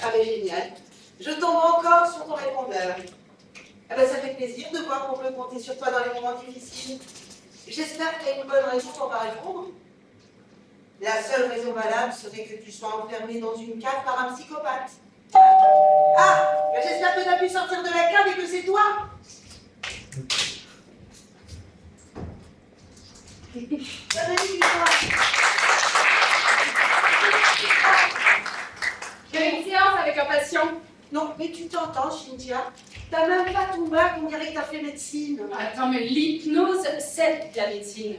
Ah ben génial. Je tombe encore sur ton répondeur. Ah ben ça fait plaisir de voir qu'on peut compter sur toi dans les moments difficiles. J'espère qu'il y a une bonne raison pour pas répondre. La seule raison valable serait que tu sois enfermé dans une cave par un psychopathe. Ah, ben j'espère que tu as pu sortir de la cave et que c'est toi. J'ai une séance avec un patient. Non, mais tu t'entends, Cynthia. T'as même pas ton bac, on dirait que t'as fait médecine. Attends, mais l'hypnose, c'est de la médecine.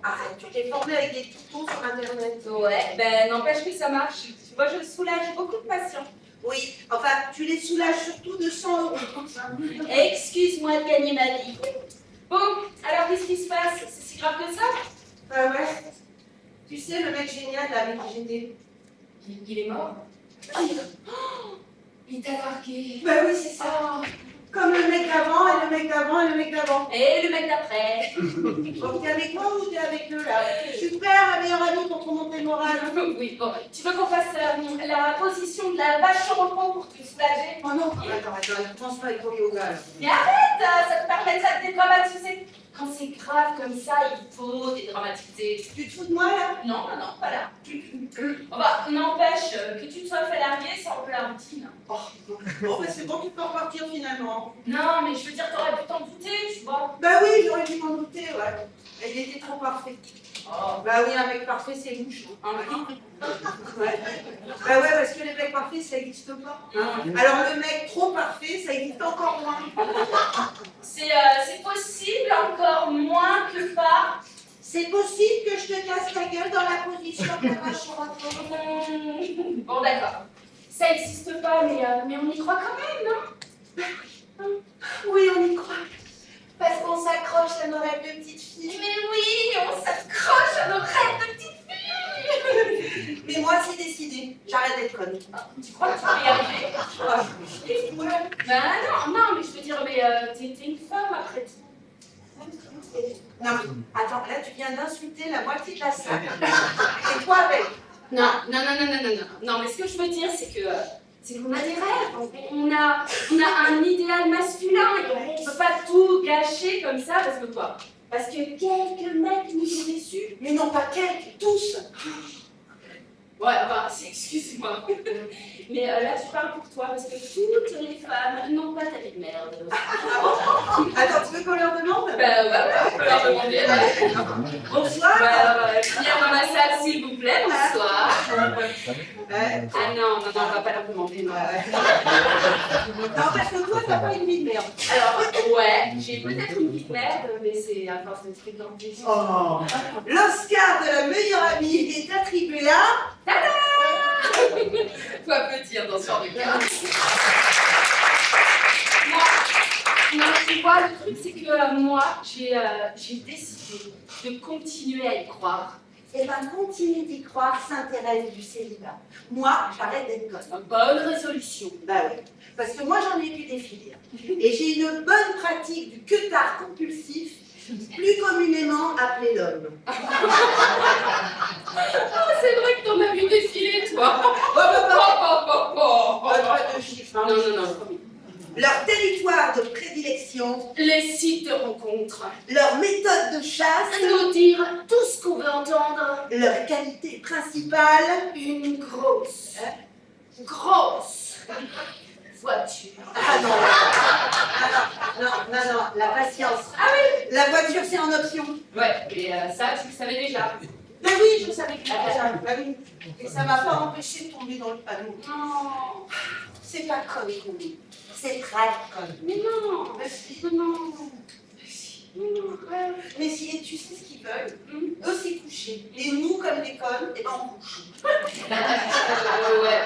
Arrête, tu t'es formée avec des tutos sur Internet. Ouais, ben n'empêche que ça marche. Tu vois, je soulage beaucoup de patients. Oui, enfin, tu les soulages surtout de 100 €. Excuse-moi de gagner ma vie. Bon, alors qu'est-ce qui se passe? C'est si grave que ça? Ah ouais. Tu sais, le mec génial là, avec qui j'étais. Il est mort? Il t'a largué. Bah oui, c'est ça. Comme le mec d'avant, et le mec d'avant, et le mec d'avant. Et le mec d'après? Donc t'es avec moi ou t'es avec eux là? Super, la meilleure amie pour te monter le moral. Oui, bon. Tu veux qu'on fasse la position de la vache au repos pour te soulager? Oh non, attends, ne pense pas avec ton yoga là. Mais arrête, ça te permet de dédramatiser. Quand c'est grave comme ça, il faut dédramatiser. Tu te fous de moi là? Non, pas là. Enfin, n'empêche que tu te sois fait larguer, ça en la routine. Oh, bon, bah c'est bon, tu peux repartir finalement. Non, mais je veux dire, t'aurais pu t'en douter, tu vois. Bah oui, j'aurais dû m'en douter, ouais. Il était trop parfait. Oh, Bah oui, un mec parfait, c'est louche. hein. Ouais. Bah ouais, parce que les mecs parfaits, ça n'existe pas. Alors le mec trop parfait, ça existe encore moins. C'est possible, encore moins que pas. C'est possible que je te casse la gueule dans la position de la vache au repos. Bon, d'accord. Ça n'existe pas, mais on y croit quand même, non? Oui, on y croit. Parce qu'on s'accroche à nos rêves de petite fille. Mais oui, on s'accroche à nos rêves de petite fille. Mais moi, c'est décidé. J'arrête d'être conne. Tu crois que tu vas y arriver? Ouais. Ben non, mais je veux dire, mais t'es une femme après tout. Non, mais attends, là, tu viens d'insulter la moitié de la salle. Et toi avec. Non, mais ce que je veux dire, c'est qu'on a des rêves, on a un idéal masculin, et on peut pas tout gâcher comme ça, parce que quoi? Parce que quelques mecs nous ont déçus. Mais non, pas quelques, tous. Ouais, enfin, excuse-moi. Mais là, tu parles pour toi, parce que toutes les femmes n'ont pas ta vie de merde. Attends, tu veux qu'on leur demande? Ouais, on peut leur demander. Bonsoir. Viens dans la salle, s'il vous plaît, bonsoir. Ouais. Ah non, on va pas leur demander, non. Non, parce que toi, t'as pas une vie de merde. Alors, ouais, j'ai peut-être une vie de merde, mais c'est à force de fréquenter. Oh. L'Oscar de la meilleure amie est attribué à... Tada! Faut applaudir dans ce genre de cas. Moi, tu vois, le truc, c'est que moi, j'ai décidé de continuer à y croire. Eh ben, continuer d'y croire s'intéresse du célibat. Moi, j'arrête d'être conne. Bonne résolution. Bah oui, parce que moi, j'en ai vu des filles. Et j'ai une bonne pratique du queutard compulsif, plus communément appelé l'homme. Oh, c'est vrai que t'en as vu défiler, toi. Pas de chiffres, hein. Non, Leur territoire de prédilection, les sites de rencontres. leur méthode de chasse, Nous dire tout ce qu'on veut entendre. leur qualité principale. Une grosse voiture. Ah non, non, la patience. Ah oui. La voiture, c'est en option. Ouais, mais ça, tu le savais déjà. Ben oui, je savais que déjà. Ben oui. Et ça m'a pas empêché de tomber dans le panneau. Non. C'est pas conne qu'on dit. C'est très conne. Mais non. Ben si. Non. Mais si, et tu sais ce qu'ils veulent. Eux, c'est coucher. Et nous, comme des connes, eh ben on couche. Ouais,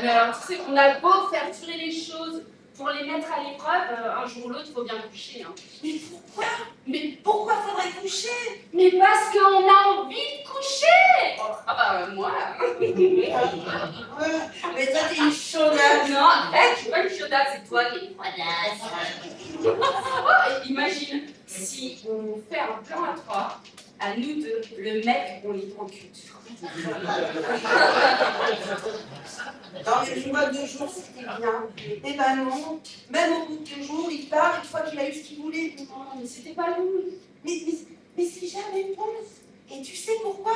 mais alors tu sais, on a beau faire durer les choses pour les mettre à l'épreuve, un jour ou l'autre, il faut bien coucher. Hein. Mais pourquoi faudrait coucher? Mais parce qu'on a envie de coucher. Ah bah moi. Mais toi, t'es une chaudasse. Non, arrête, je suis pas une chaudasse, c'est toi qui es une froidasse. Oh, imagine si on fait un plan à trois, à nous deux, le mec, on l'électrocute. Non, mais je vois 2 jours, c'était bien. Eh ben non, même au bout de 2 jours, il part, une fois qu'il a eu ce qu'il voulait. Non, mais c'était pas long. Mais c'est jamais bon. Et tu sais pourquoi?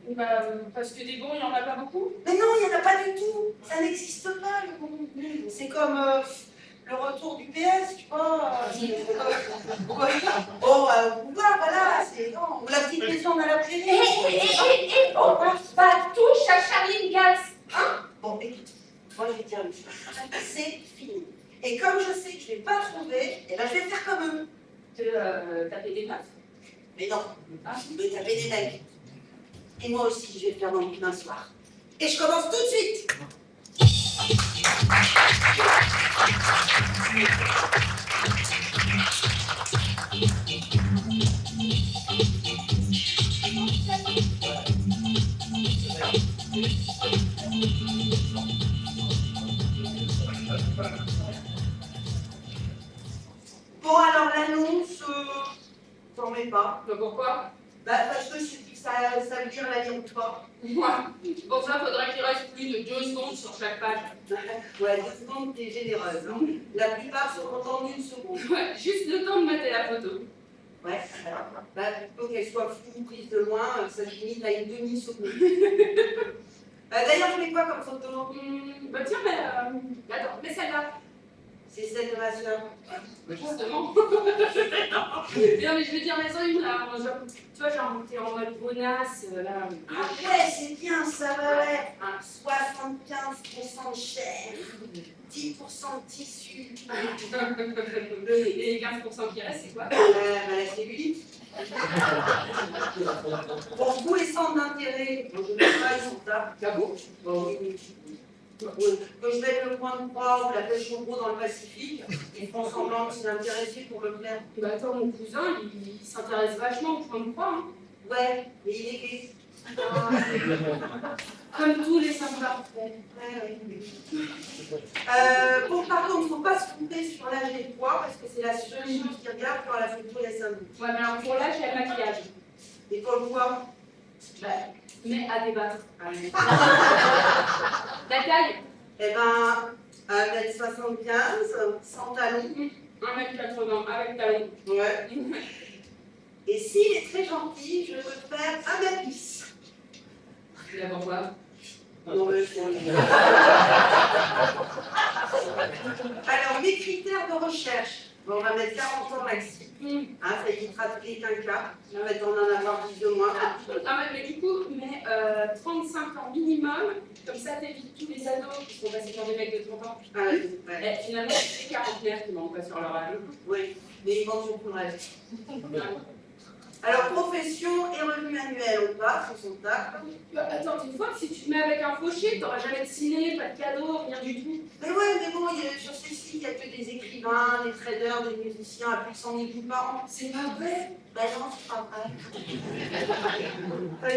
Bah, parce que des bons, il n'y en a pas beaucoup. Mais non, il n'y en a pas du tout. Ça n'existe pas, le bon. C'est comme le retour du PS, tu vois. Voilà, c'est non. Ou la petite maison dans la prairie. On va tous à Charlie Gals. Hein? Bon, écoute, moi je vais te dire une chose. C'est fini. Et comme je sais que je ne vais pas trouver, eh ben, je vais faire comme eux. De taper des meufs. Mais non, je vais taper des mecs. Et moi aussi, je vais le faire dans le d'un soir. Et je commence tout de suite. Bon, alors l'annonce, t'en mets pas. Mais pourquoi? Bah, parce que ça veut dire la lire ou pas. Ouais. Pour ça, faudrait qu'il reste plus de 2 secondes sur chaque page. Ouais, 2 secondes, t'es généreuse. Hein. La plupart se contentent d'1 seconde. Ouais, juste le temps de mater la photo. Ouais, alors, bah, plutôt qu'elle soit floue, prise de loin, ça se limite à une demi-seconde. D'ailleurs, je mets quoi comme photo? Bah tiens, mais attends, mais celle-là. C'est celle de ma soeur. Justement. Non, mais je veux dire, les autres, là, tu vois, genre, t'es en mode bonasse, là. Ah ouais, c'est bien ça, ouais. 75% de chair, 10% de tissu. Et les 15% qui restent, c'est quoi? La cellulite. Pour tous les centres d'intérêt, je ne sais pas, ils sont là. Ah bon? Bon, oui. Que je mette le point de croix ou la pêche au gros dans le Pacifique, ils font semblant de s'y intéresser pour me plaire. Bah attends, mon cousin, il s'intéresse vachement au point de croix, hein. Ouais, mais il est gay. Comme tous les sympas. Ouais. Bon, par contre, il ne faut pas se tromper sur l'âge et le poids, parce que c'est la seule chose qui regarde quand la photo est un doute. Ouais, mais alors pour l'âge, il y a le maquillage. Et pour le poids, Bah, mais à débattre. La taille? eh ben, 1m75, sans talons. 1m80 avec talon. Ouais. Et s'il est très gentil, je peux faire 1m10. Et pourquoi? Non, mais je Alors, mes critères de recherche. Bon, on va mettre 40 ans maxi. Hein, ça évitera tous les quinquas. Je vais mettre en avoir 10 de moins. Ah, mais du coup, 35 ans minimum, comme ça t'évites tous les ados qui sont passés sur des mecs de 30 ans. Ah, ouais. Et finalement, c'est les quarantenaires qui manquent pas sur leur âge. Oui, mais ils vendent surtout le reste. Alors, profession et revenu annuel, on part, sur son tas. Attends, une fois que si tu te mets avec un fauché, t'auras jamais de ciné, pas de cadeau, rien du tout. Mais ouais, mais bon, sur ces sites, il n'y a que des écrivains, des traders, des musiciens à plus de 100 000 coups par an. C'est pas vrai. Ben non, c'est pas vrai.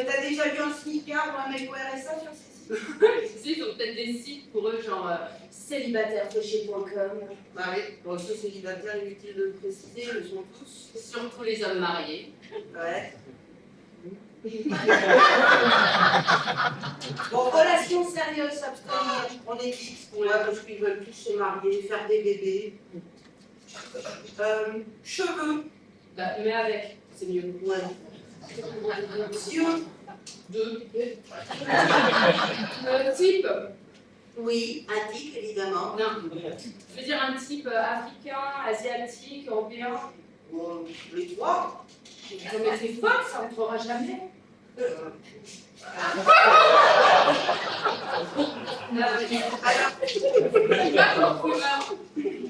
T'as déjà vu un sneaker ou un mec au RSA sur ces sites? Tu sais, ils ont peut-être des sites pour eux, genre célibatairefauché.com. Bah oui, bon, ceux célibataires, inutile de le préciser, ils sont tous. Surtout les hommes mariés. Ouais. Bon, relation sérieuse, s'abstenir, on évite, parce qu'ils veulent tous se marier, faire des bébés. Cheveux. Bah, mais avec, c'est mieux. Ouais. Yeux. 2. Type. Oui, un type, évidemment. Non. Je veux dire un type africain, asiatique, européen. Bon, les trois. Non mais c'est folle, ça ne entrera jamais.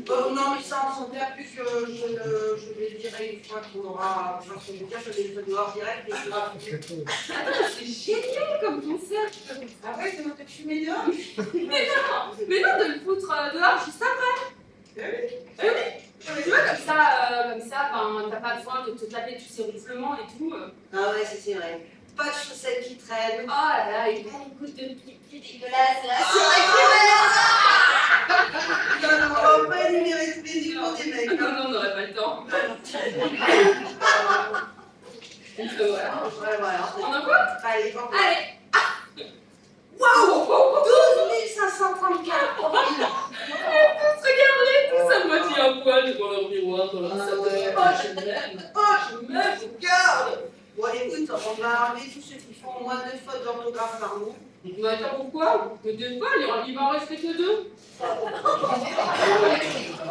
Non, mais ça, on s'en perd plus, je le dirai une fois qu'on aura. Je vais le dehors direct et je Attends, c'est génial comme concept. Ah ouais, c'est notre fumer dehors? Mais non, de le foutre dehors juste après. Tu vois, comme ça, t'as pas besoin de te taper tous ces ronflements et tout. Ah ouais, c'est vrai. Pas de chaussettes qui traînent. Oh là là, une goutte de pipi dégueulasse là. C'est vrai que non, on va pas énumérer tous les niveaux des mecs. Non, non, on n'aurait pas le temps. Voilà. Voilà. On en voit? Allez, bon. Allez. Waouh, 12 536 Pourquoi? Que 2 fois, il va en rester que 2.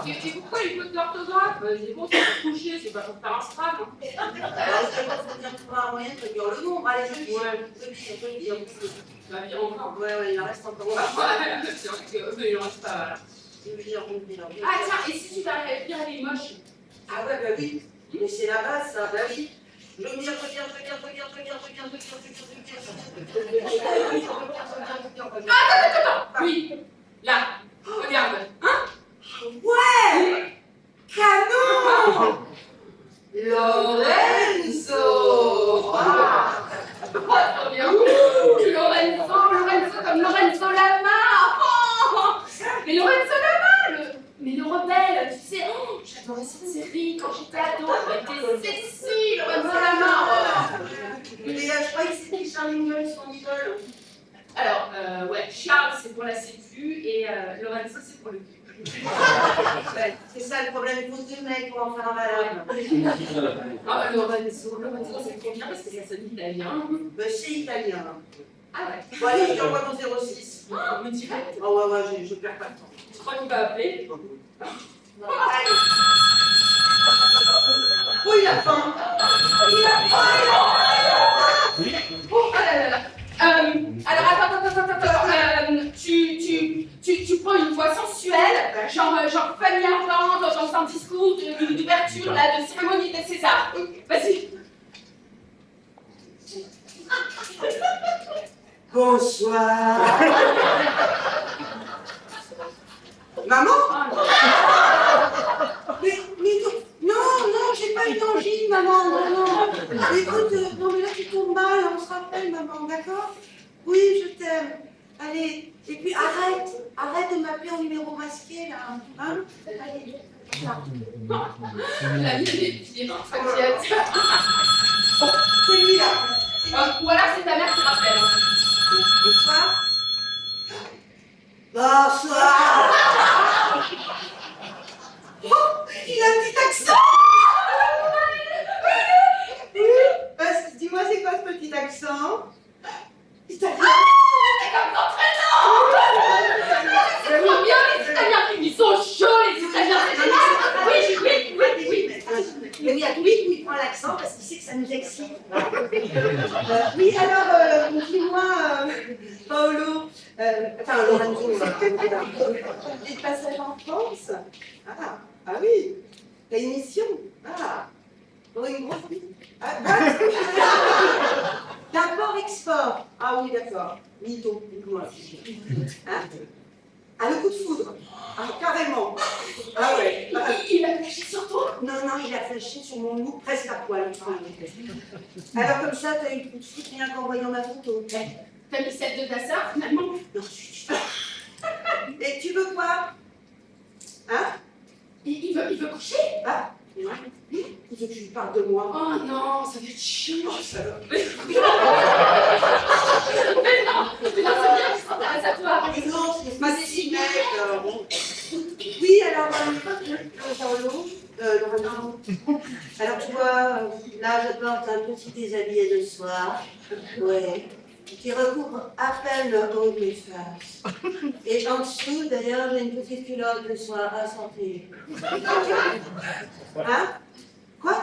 Et pourquoi une faute d'orthographe? C'est bon, c'est pour coucher, c'est pas pour faire un scrap. Alors, je sais pas si on vient de trouver un moyen de dire le nombre. Allez, je le dis. Ouais. Je peux le dire. Ça va dire encore. Ouais, il en reste encore. C'est vrai qu'il en reste pas, voilà. Je veux dire, on dit là. Ah tiens, et si tu t'arrives à écrire les moches? Ah ouais, bah oui. Mais c'est la base, ça, bah oui. Je veux dire, Attends, oui, là, regarde, hein? Ouais! Canon! Lorenzo! Ah! Trop bien. Lorenzo comme Lorenzo Lama. Oh, mais Lorenzo Lama, mais le rebelle, tu sais, oh, j'adorais cette série quand j'étais ado, elle était sexy, Lorenzo Lama. Mais je croyais que c'était Charlie Mignon, son idole. Alors, ouais, Charles c'est pour la sécu et Lorenzo c'est pour le cul. Ouais, c'est ça le problème, il faut deux mecs pour en faire un malade. Ah, Lorenzo c'est trop bien parce que ça sonne italien. Bah, c'est italien. Ah ouais. Bon, allez, je t'envoie mon 06. Me direct. Oh, ouais, je perds pas de temps. Je crois qu'il va appeler. Allez. Oh, il a faim. Il a faim. Oh là là là. Alors attends. Tu prends une voix sensuelle, genre Fanny Ardant dans un discours d'ouverture là, de cérémonie des Césars. Vas-y. Bonsoir. Maman? Mais non, j'ai pas eu d'angine, maman, non. Écoute, non mais là tu tombes mal, on se rappelle, maman, d'accord? Oui, je t'aime. Allez, et puis arrête de m'appeler en numéro masqué, là, hein? Allez, La vie des pieds, t'inquiète. c'est lui, là. Ou alors c'est ta mère qui rappelle. Bonsoir. Bonsoir. Oh, il a un petit accent. Dis-moi, c'est quoi ce petit accent? Italien. C'est comme ton prénom. C'est trop bien les Italiens. Ils sont chauds les Italiens. Oui. Mais oui, il prend l'accent parce qu'il sait que ça nous excite. Oui, alors, dis-moi, Paolo, Lorenzo, des passages en France? Ah oui, t'as une mission? Ah, pour une grosse vie. D'import-export. Ah oui, d'accord. Mytho, dis-moi. Hein? Ah, le coup de foudre. Ah, carrément. Ah ouais. Il a flashé sur toi. Non, il a flashé sur mon loup presque à poil. Alors comme ça, t'as eu le coup de foudre rien qu'en voyant ma photo. T'as mis celle de ta sœur finalement? Non, et tu veux quoi? Hein? Il veut coucher? Ah, non. Il veut que je lui parle de moi. Oh non, ça va être chiant. Oh, salope. Mais non, c'est bien qu'il s'intéresse à toi. Mais non, c'est pas des petits mecs. Bon. Oui, alors, Paolo, Lorenzo. Alors, tu vois, là, je porte un petit déshabillé de soir. Ouais. Qui recouvre à peine le haut de mes fesses. Et en dessous, d'ailleurs, j'ai une petite culotte de soie assortie. Hein? Quoi?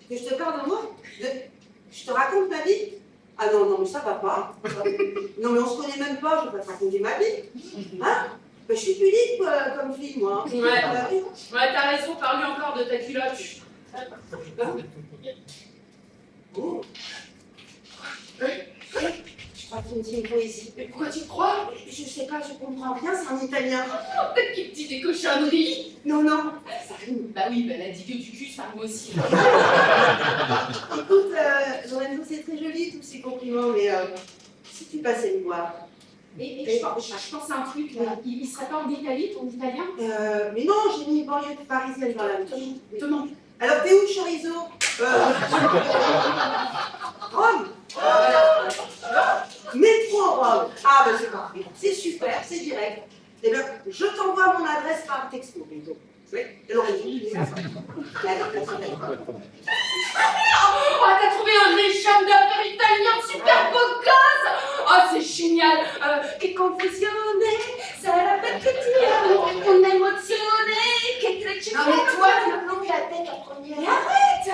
Que je te parle de moi? Je te raconte ma vie? Ah non, mais ça va pas. Non, mais on se connaît même pas, je vais pas te raconter ma vie. Hein? Je suis pudique comme fille, moi. Ouais, t'as raison, parle-lui encore de ta culotte. Oh. Je crois qu'il me dit une poésie. Mais pourquoi tu crois? Je sais pas, je comprends rien, c'est en italien. Peut-être qu'il dit des cochonneries. Non, Ça rime. Bah oui, la digue du cul, ça rime aussi. Écoute, Lorenzo, c'est très joli tous ces compliments, mais si tu passais me voir. Et je pense à un truc, là. Il serait pas en Italie, ton italien? Mais non, j'ai mis une banlieue parisienne dans la vie. Demande. Alors, t'es où, chorizo? Rome. Métro Rome. Ah, ben c'est parfait. C'est super, c'est direct. Eh bien, je t'envoie mon adresse par texto. Oui, l'origine du dessin. Oh, t'as trouvé un légende d'affaires italien super beau gosse. Oh, c'est génial. Che confusione, sarà perché ti amo, un'emozione che cresce. Non, mais toi, tu me plonges la tête en première. Mais arrête.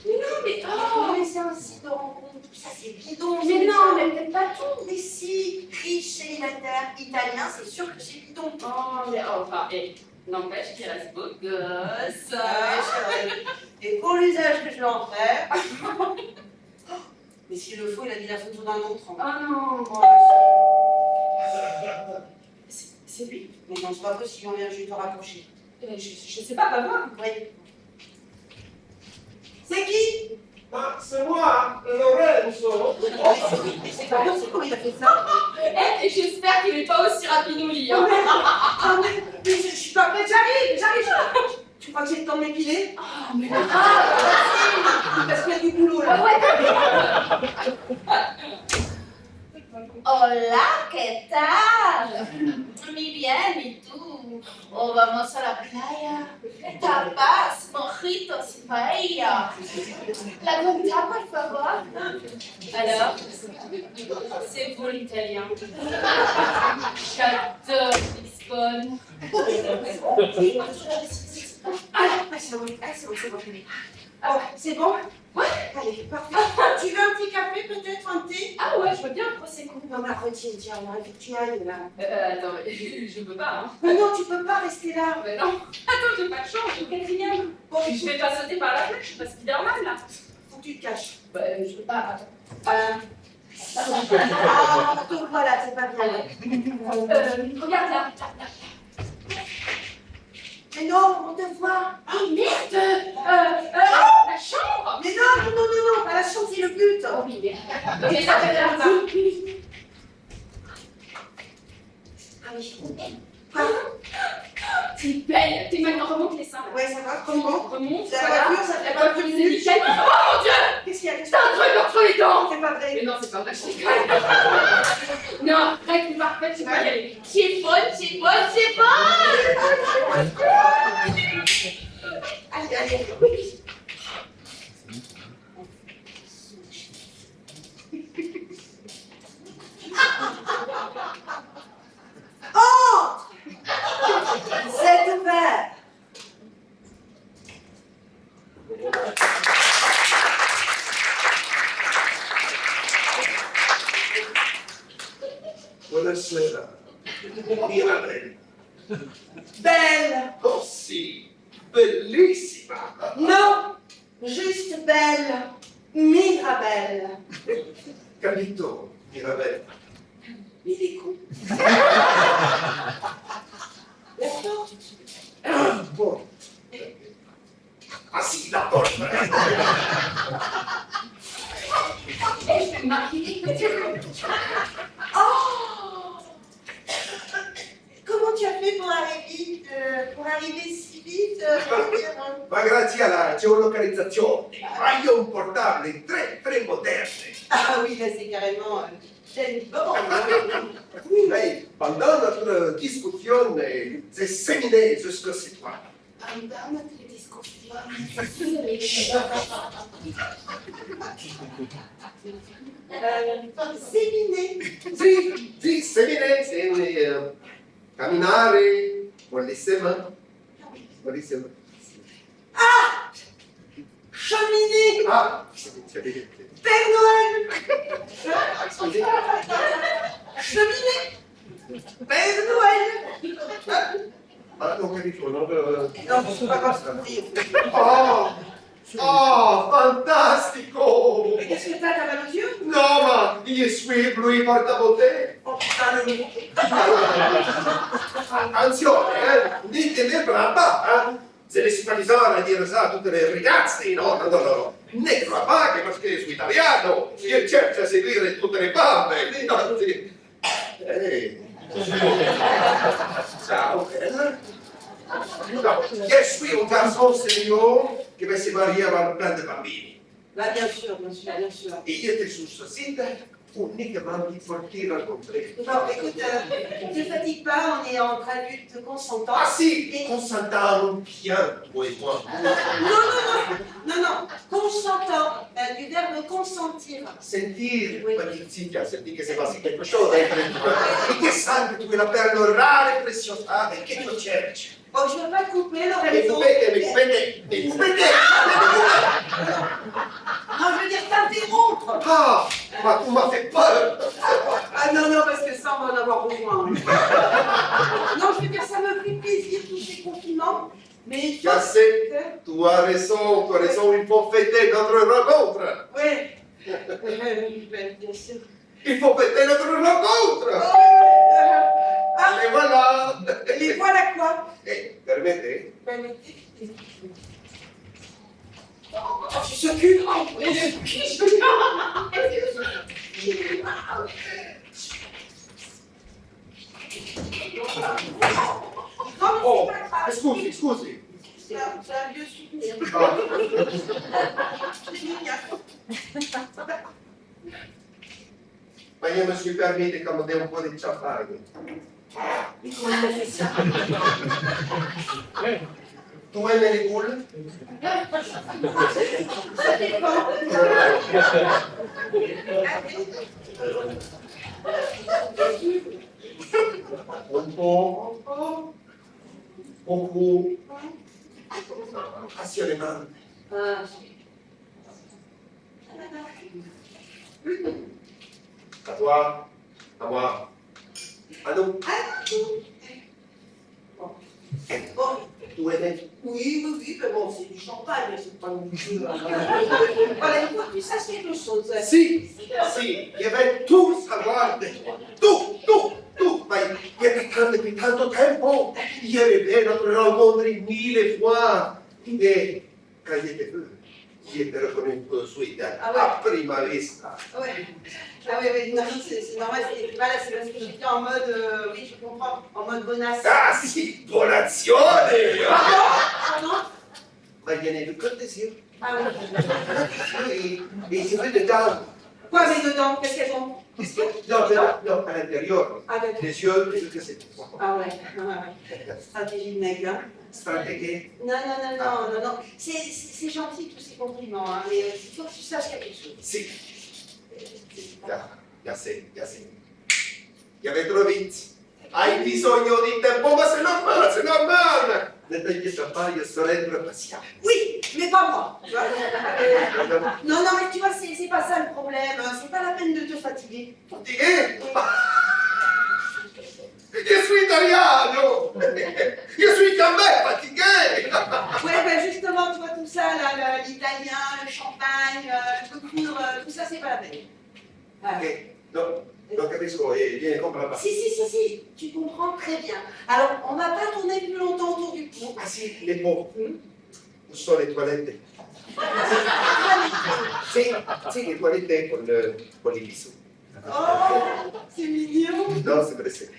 Mais non, mais Mais c'est un site de rencontre, ça c'est bidon. Mais non, mais peut-être pas tout. Mais si, riche célibataire italien, c'est sûr que c'est bidon. Oh, mais enfin, n'empêche qu'il reste beau gosse. Ouais, c'est vrai. Et pour l'usage que je vais en faire. Mais s'il le faut, il a mis la photo d'un autre. Oh non. C'est lui. Mais non, c'est pas possible, on vient juste te rapprocher. Je sais pas, va voir. Oui. C'est qui? Ma c'est moi, Lorenzo. Mais c'est pas possible, comment il a fait ça? Et j'espère qu'il est pas aussi rapinouille. Hein. Mais je suis pas prête, j'arrive. Tu crois que j'ai le temps de m'épiler? Oh, mais Parce qu'il y a du boulot là. Hola, ¿qué tal? Muy bien, ¿y tú? ¿O vamos a la playa? Tapas, mojitos y paella. La cuenta, por favor. alors, c'est pour l'italien. J'adore Lisbonne. C'est bon? Ouais. Allez, parfait. Tu veux un petit café, peut-être un thé? Ah ouais, je veux bien un prosecco. Non, mais retiens, tiens, on aurait fait que tu ailles là. Attends, je peux pas, hein. Mais non, tu peux pas rester là. Mais non, attends, j'ai pas de chance, j'ai le quatrième. Bon, Je vais pas sauter par la fenêtre, je suis pas Spiderman là. faut que tu te caches. Bah, je peux pas, attends. Ah, donc voilà, c'est pas bien. Regarde là. Mais non, on te voit. Oh merde la chambre. Mais non, pas la chance, c'est le but. Oh oui, merde. Ok, ça fait là. Ah oui. Quoi? C'est belle. T'es maintenant remonte les seins. Ouais, ça va, comment? Remonte, La voilà. voiture, ça fait La pas coiffure, de c'est nickel. Oh mon dieu. Qu'est-ce qu'il y a? T'as un truc entre les dents. C'est pas vrai. Mais non, c'est pas vrai, je déconne. Non, règle parfaite, tu peux y aller. C'est bonne. Allez. Oh! C'est ouvert. Buonasera. Mirabella. Belle. Oh sì, bellissima. Non, juste belle. Mirabelle. Capito, Mirabella. Mais il est con. La porte. Bon. Ah sì, la porta. Et je vais me marier. Oh! Comment tu as fait pour arriver vite, si vite? Ma grazie alla geolocalizzazione, hai un portable très moderne. Ah oui, là c'est carrément James Bond. Lei, pendant notre discussion, s'est séminée jusqu'à cette fois. Pendant notre discussion. Séminé. Sì, séminée, c'est camminare, buonissima. Ah! Cheminée. Ah, Père Noël. scusi. Cheminée. Père Noël. Ah, non capisco, non... Non, c'est pas grave, c'est compris. Oh, fantastico! Mais qu'est-ce que t'as mal aux yeux? No, ma gli sweep lui portabotte. Oh putain, le loup. Attenzione, dite ne brava, se ne si fa a dire ça a tutte le ragazze, no. Ne brava che perché su italiano, io cerco a seguire tutte le bambe, no, sì. Ciao, bella. No, je suis un garçon senior che va si marier avant plein de bambini. Bah bien sûr, bien sûr. Il était sur ce site uniquement il faut te rencontrer. Bon, écoute, ne te fatigue pas, on est entre adultes consentants. Ah si, consentons bien, toi et moi. Non, consentant, du verbe consentir. Sentir, Oui. petite Cynthia, sentir que c'est passé quelque chose entre toi. Et que sens que tu es la perle rare et précieuse, ah, et que tu cherches. Bon, je ne veux pas te couper, Mais Lorenzo. coupez. Non, je veux dire t'interrompre. Ah, tu m'as fait peur. Ah non, parce que ça, on va en avoir besoin. Non, je veux dire, ça me fait plaisir, tous ces compliments. Mais il faut Cassé, que... tu as raison, il faut fêter notre rencontre. Oui. Bien sûr. Il faut fêter notre rencontre. Ah, Et voilà. mais voilà quoi. Eh, permettez. Permettez. Oh, je s'occupe. Oh, scusi. C'est un vieux souvenir. Ah. C'est génial. Ma io mi suis permis di comandare un po' di champagne. Mais comment t'as fait ça? Tu aimes les boules? Ça dépend. Un po', beaucoup, passionnément. Ah. À toi, à moi, à nous. Bon, Tu aimes? oui, mais bon, c'est du champagne, c'est pas non plus. Voilà, il faut que tu saches quelque chose. Si, je veux tout savoir de toi. Tout. Mais je t'attends depuis tanto tempo. Je rêvé notre rencontre 1000 fois. Et quand je t'ai vu, je t'ai reconnu tout de suite, Ah ouais. à prima vista. Ouais. Ah oui, non, c'est normal, voilà, c'est parce que j'étais en mode, oui, je comprends, en mode bonasse. Ah si, donazione! Pardon? Ma je n'ai vu que des yeux. Ah oui. Et je veux dedans. Quoi, mais dedans, qu'est-ce qu'elles ont? Non, à l'intérieur. Ah d'accord. Les yeux, je veux que c'est tout. Ah ouais. Stratégie de nègre, hein. Stratégie. Non. C'est gentil tous ces compliments, hein, mais il faut que tu saches quelque chose. Si. Ya sé. Ya ve trop vite. Hai bisogno di tempo, ma c'est normal. Ne t'inquiète pas, je serai très patient. Oui, mais pas moi. Tu vois. Non, mais tu vois, c'est pas ça le problème. C'est pas la peine de te fatiguer. Fatigué? Je suis italiano. Je suis quand même fatigué. Ouais, ben justement, tu vois, tout ça, là, l'italien, le champagne, le coudre, tout ça, c'est pas la peine. Voilà. Non capisco, je ne comprends pas. Si, tu comprends très bien. Alors, on va pas tourner plus longtemps autour du pot. Ah si, les pots. Où sont les toilettes? Si, les toilettes pour les bisous. Oh, c'est mignon. Non, c'est pressé.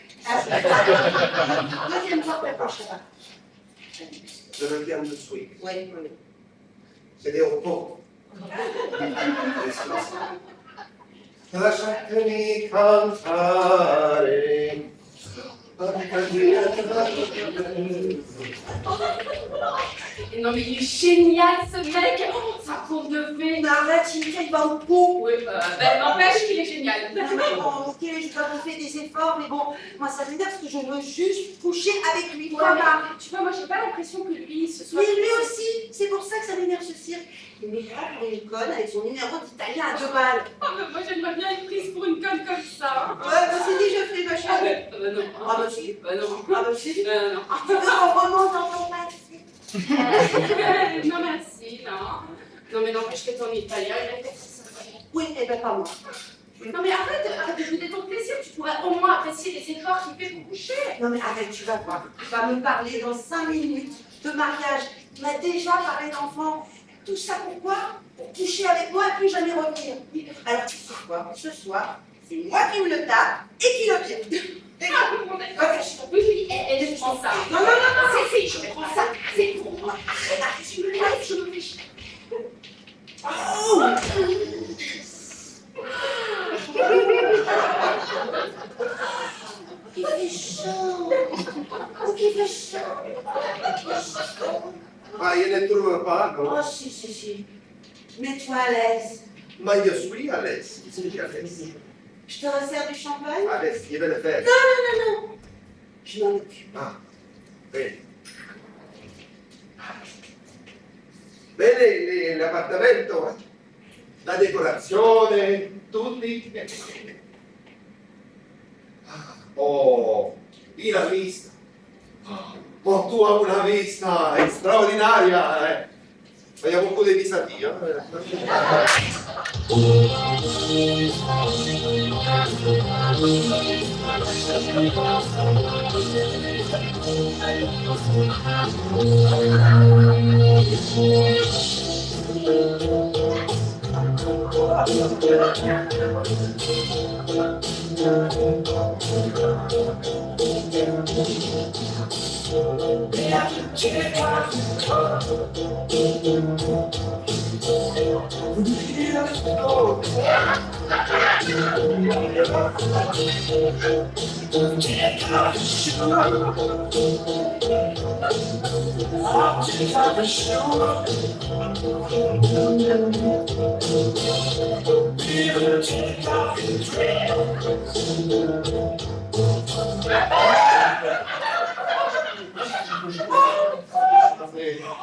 Deuxième fois, prépare. Je reviens de suite. Oui. C'était au pot. Lasciatemi cantare. Non mais il est génial ce mec. Oh, ça court de fée. Mais arrête, Cynthia, il va au pot. Oui, ben n'empêche qu'il est génial. Bon, ok, je vais pas vous faire des efforts, mais bon, moi ça m'énerve parce que je veux juste coucher avec lui. Ouais, Voilà. mais, tu vois, moi j'ai pas l'impression que lui ce soit. Mais lui aussi, c'est pour ça que ça m'énerve ce cirque. Il m'énerve pour une conne avec son numéro d'italien à 2 balles. Oh, mais moi j'aimerais bien être prise pour une conne comme ça. Ouais, bah c'est dit, je fais ma Ah chérie. bah non. Ah bah si. Bah non. Ah bah si. Non. Tu veux qu'on remonte dans ton passé? Non merci, non. Non mais n'empêche que ton italien, il est ça. Oui, eh ben pas moi. Non mais arrête de jouer ton plaisir, tu pourrais au moins apprécier les efforts qu'il fait pour coucher. Non mais arrête, tu vas voir. Il va me parler dans 5 minutes de mariage. Il m'a déjà parlé d'enfants. Tout ça pourquoi? Pour coucher avec moi et plus jamais revenir. Alors tu sais quoi? Ce soir, c'est moi qui me le tape et qui le vire. Ah, bon, d'accord. Oui, et je prends ça. Non, C'est je prends ça. C'est pour moi. Arrête, je me lève, je me fais. Oh! Il fait chaud. Il fait chaud. Ma io ne trovo pas, Oh, non? si. Mets-toi à l'aise. Ma io suis à l'aise. Je suis à l'aise. Je te resserre du champagne? À l'aise, je vais le faire. Non. Je m'en occupe. Ah, bene. Bene, l'appartamento, la decorazione, tutti. Oh, y la vista. Oh, tu hai una vista straordinaria. Ma abbiamo un po' di vista via.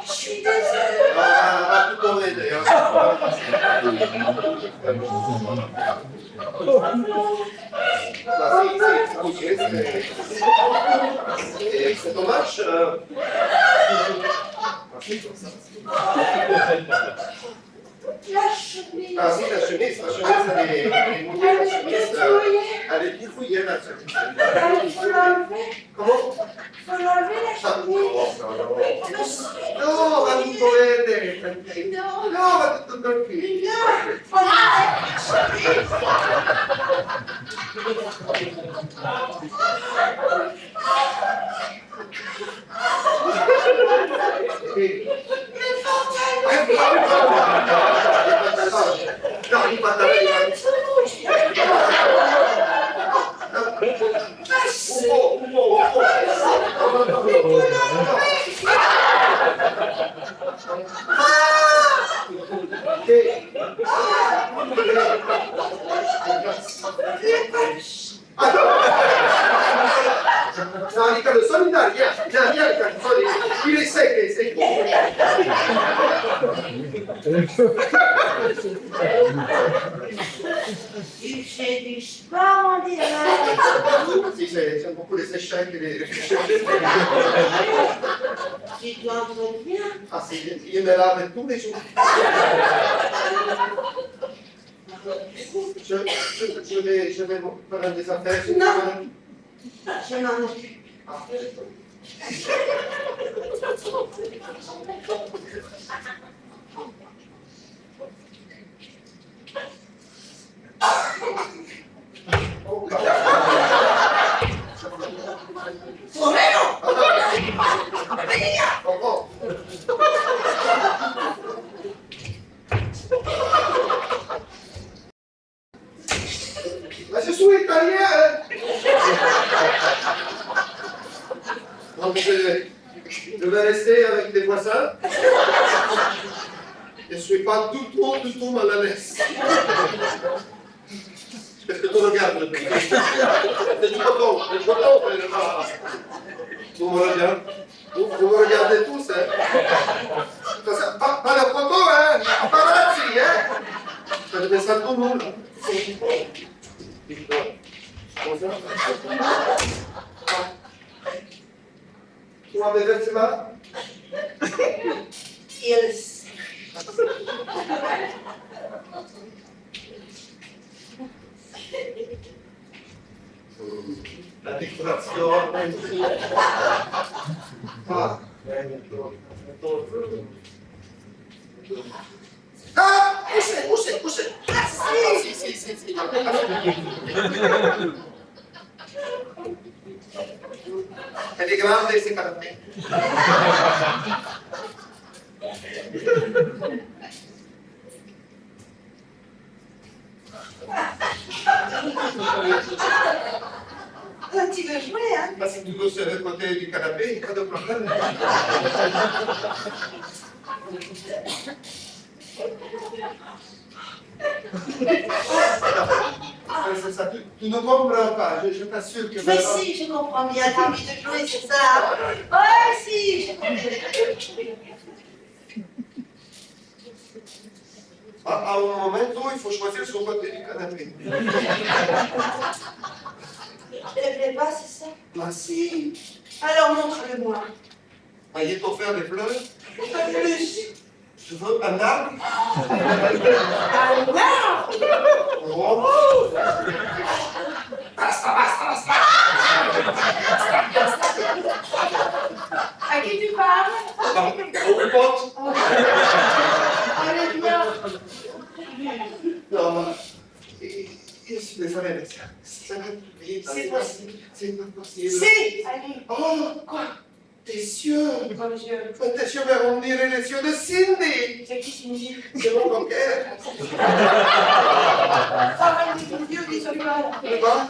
Je suis désolée. Va tutto bene. C'est dommage. La chemise. Ah sì, la chemise dei elle est fouillée la chemise. Il faut l'enlever. Comment? Il faut l'enlever la Ah, chemise. no, va tutto bene. No, va tutto tranquillo. No, i pantaloni. No, Riccardo, solidari, via, Riccardo, solidari. Il secco. Il fait du sport, on dirait. Sì, c'è un po' pure se scegli. Tu dois entretenir. Ah sì, io me la avventura e je vais faire des affaires. Non. Je m'en occupe. Ah, Ma je suis italien. Donc je vais rester avec des voisins. Je ne suis pas du tout mal à l'aise. Qu'est-ce que tu regardes le pays? C'est du coton, Vous me regardez, vous me regardez tous, hein? Pas la photo, hein? Paparazzi, hein? Faites des ça tout le monde. Tu m'as déversé là? Yes. La decorazione. Ah, uscì. Ah, sì. È di grande si carattere. Tu veux jouer, hein? Bah, si tu veux sur le côté du canapé, pas de problème. C'est ça, tu ne comprends pas, je t'assure que... Mais si, je comprends bien, t'as envie de jouer, c'est ça? Ouais, si, je comprends. À un moment, il faut choisir son côté du canapé. Je ne plais pas, c'est ça? Ah si, Alors montre-le-moi. il faut faire des fleurs. Pas plus. Je veux un arbre. Un arbre? Oh. Basta. À qui tu parles? Au pote. Allez, viens. Non, ma... Je suis désolé, mais ça va vite. C'est possible. C'est pas possible. Si! Allez. Oh, quoi? Tes yeux. Comme yeux. Tes yeux, mais on dirait les yeux de Cindy. C'est qui Cindy? C'est mon coquet. Ça va, les yeux, les yeux. Tu vois?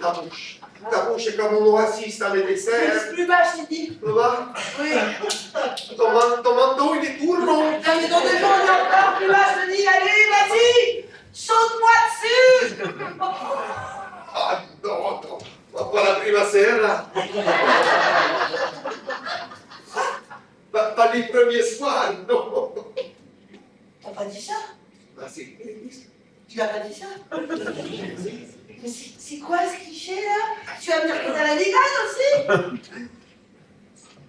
Ta bouche. Ta bouche est comme un oasis dans les desserts. Plus bas, Cindy. Tu vois? Oui. Ton manteau, il est tout rond. Non, mais dans 2 jours, on est encore plus bas, je te dis. Allez, vas-y! Saute-moi dessus! Ah, non. Pas la prima sera. Pas les premiers soirs, non. T'as pas dit ça? Ah, si. Tu n'as pas dit ça? Mais c'est quoi ce cliché là? Tu vas me dire que t'as la dégage aussi?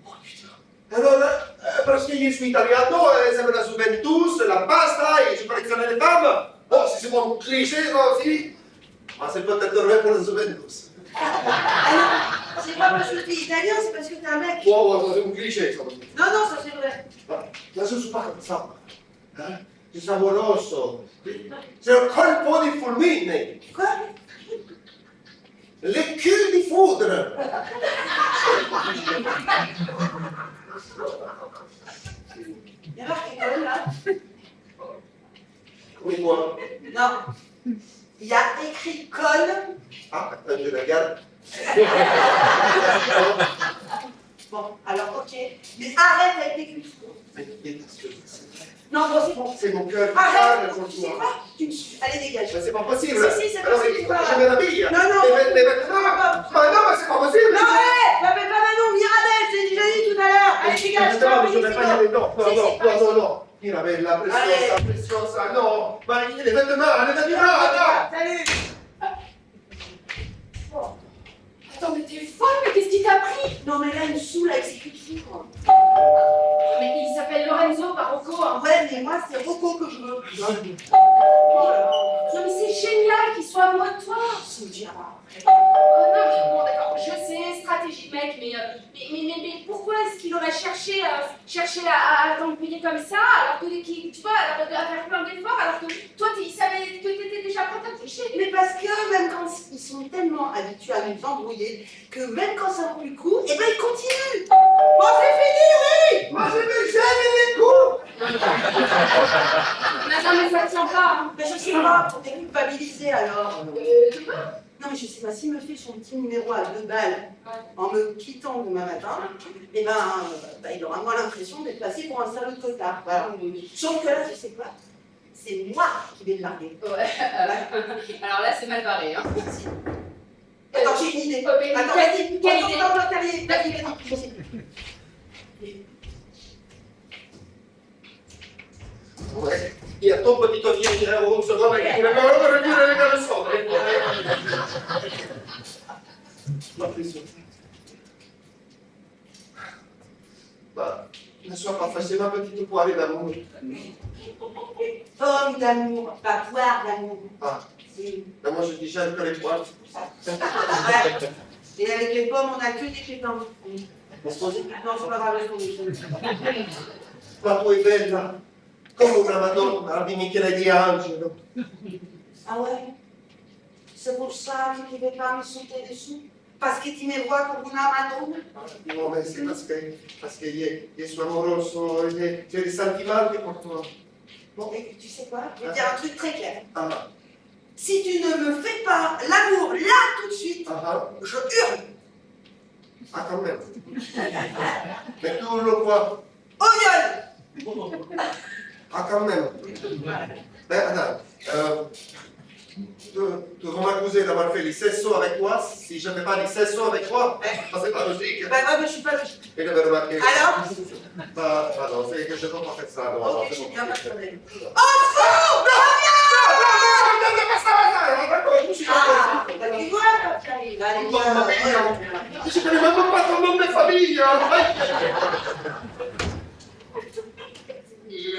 Oh putain. Alors, parce que je suis italiano, j'aime la Juventus, la pasta et je collectionne les femmes. Bon, si c'est mon cliché, ça aussi. C'est peut-être vrai pour la Juventus. Alors, c'est pas parce que t'es italien, c'est parce que t'es un mec. Bon, c'est un cliché, ça. Non, non, ça c'est vrai. Là, je ne suis pas comme ça. Hein? Je suis amoroso. C'est un colpo di fulmine. Quoi? Le cul di foudre. Il y a marqué Cole là? Oui, moi. Non. Il y a écrit Cole. Ah, attends, je regarde. Bon, alors ok. Mais arrête avec les culs. Non, bon, c'est bon. C'est mon cœur qui Arrête! parle, Tu sais quoi? Allez, dégage. Mais c'est pas possible. Si, c'est Alors, possible. il faut que je me l'habille. Non, non. Les vêtements. Bah non, mais c'est pas possible. Non, hé! M'appelle pas Manon, Mirabelle, je t'ai déjà dit tout à l'heure. Allez, dégage, je Non, je ne vais pas y aller. Non, Si, si, non. Mirabella, preciosa, non. Ma les vêtements, non. Salut! Attends, mais t'es folle, mais qu'est-ce qui t'a pris? Non, mais là, il me saoule avec ses culs. Mais il s'appelle Lorenzo Barocco. Hein. Ouais, mais moi, c'est Rocco que je veux. Non, mais c'est génial qu'il soit amoureux de toi. Ça me dira. Oh non, mais bon, d'accord, je sais, stratégie, mec, mais pourquoi est-ce qu'il aurait cherché à t'embrouiller comme ça, alors que, tu vois, alors à faire plein d'efforts, alors que toi, il savait que t'étais déjà prête à coucher. Mais parce que même quand ils sont tellement habitués à nous embrouiller, que même quand ça vaut plus le coup, eh ben ils continuent. Bon, c'est fini, oui! Moi, je vais jamais les coups. Non, mais ça tient pas. Hein. Mais je sais pas, pour te culpabiliser alors. Tu vois? Non, mais je sais pas, s'il me fait son petit numéro à 2 balles en me quittant demain matin, eh ben, il aura moins l'impression d'être passé pour un salaud de cotard. Voilà. Sauf que là, tu sais quoi? C'est moi qui vais le larguer. Ouais. Alors là, c'est mal barré. Hein. Attends, j'ai une idée. Mais Attends, quelle vas-y, idée? attends, vas-y. Ouais. Il y a ton petit ovier, on se voit avec une les caleçons. Bah, ne sois pas fâché, ma petite poêlée d'amour. Pomme d'amour, pas poire d'amour. Ah, mais moi je dis j'aime que les poils. Ouais. Et avec les pommes, on a que des pépins. Non, c'est pas grave, laisse tomber. Ma tua è bella, come una Madonna di Michelangelo. Ah ouais? C'est pour ça que tu ne veux pas me sauter dessus? Parce que tu me vois comme una Madonna? No, ma c'est parce que je suis amoroso, j'ai des sentiments pour toi. Bon, écoute, tu sais quoi? Je vais te dire un truc très clair. Ah, Si tu ne me fais pas l'amour là tout de suite, je hurle. Ah, quand même. Mais tu le quoi? Au viol. Ah, quand même. Mais attends, tu vas m'accuser d'avoir fait les sessos avec toi si je ne fais pas les sessos avec toi? Ça, c'est pas logique. Bah ouais, mais je suis pas logique. Et devais remarquer. Alors? Pardon, c'est que je ne peux pas faire ça. Ok, je suis bien, pas de problème. Ah, bah tu vois, quand tu arrives. Allez, Mamma viens. mia! Je connais même pas ton nom de famille!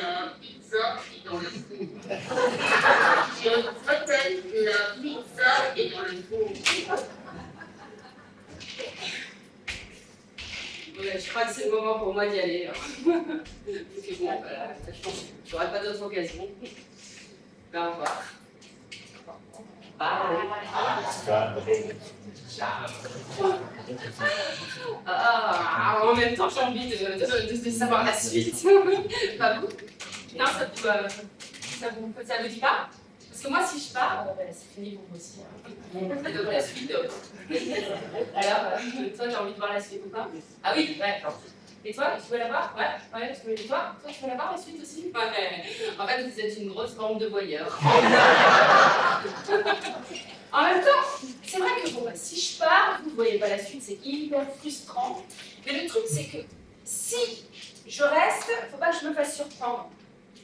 La pizza est dans le four. Je répète, la pizza est dans le four. Ouais, je crois que c'est le moment pour moi d'y aller. Parce que bon, voilà, je pense que j'aurai pas d'autre occasion. Ben, au revoir. En même temps, j'ai envie de savoir la suite. Pas vous? Non, ça vous dit pas? Parce que moi, si je pars, c'est fini pour vous aussi. Ça devrait la suite. Alors, toi, t'as envie de voir la suite ou pas? Ah oui, ouais. Et toi, tu veux la voir? Ouais, et toi, tu veux la voir la suite aussi? Ouais. En fait, vous êtes une grosse bande de voyeurs. En même temps, c'est vrai que bon, si je pars, vous ne voyez pas la suite, c'est hyper frustrant. Mais le truc, c'est que si je reste, faut pas que je me fasse surprendre.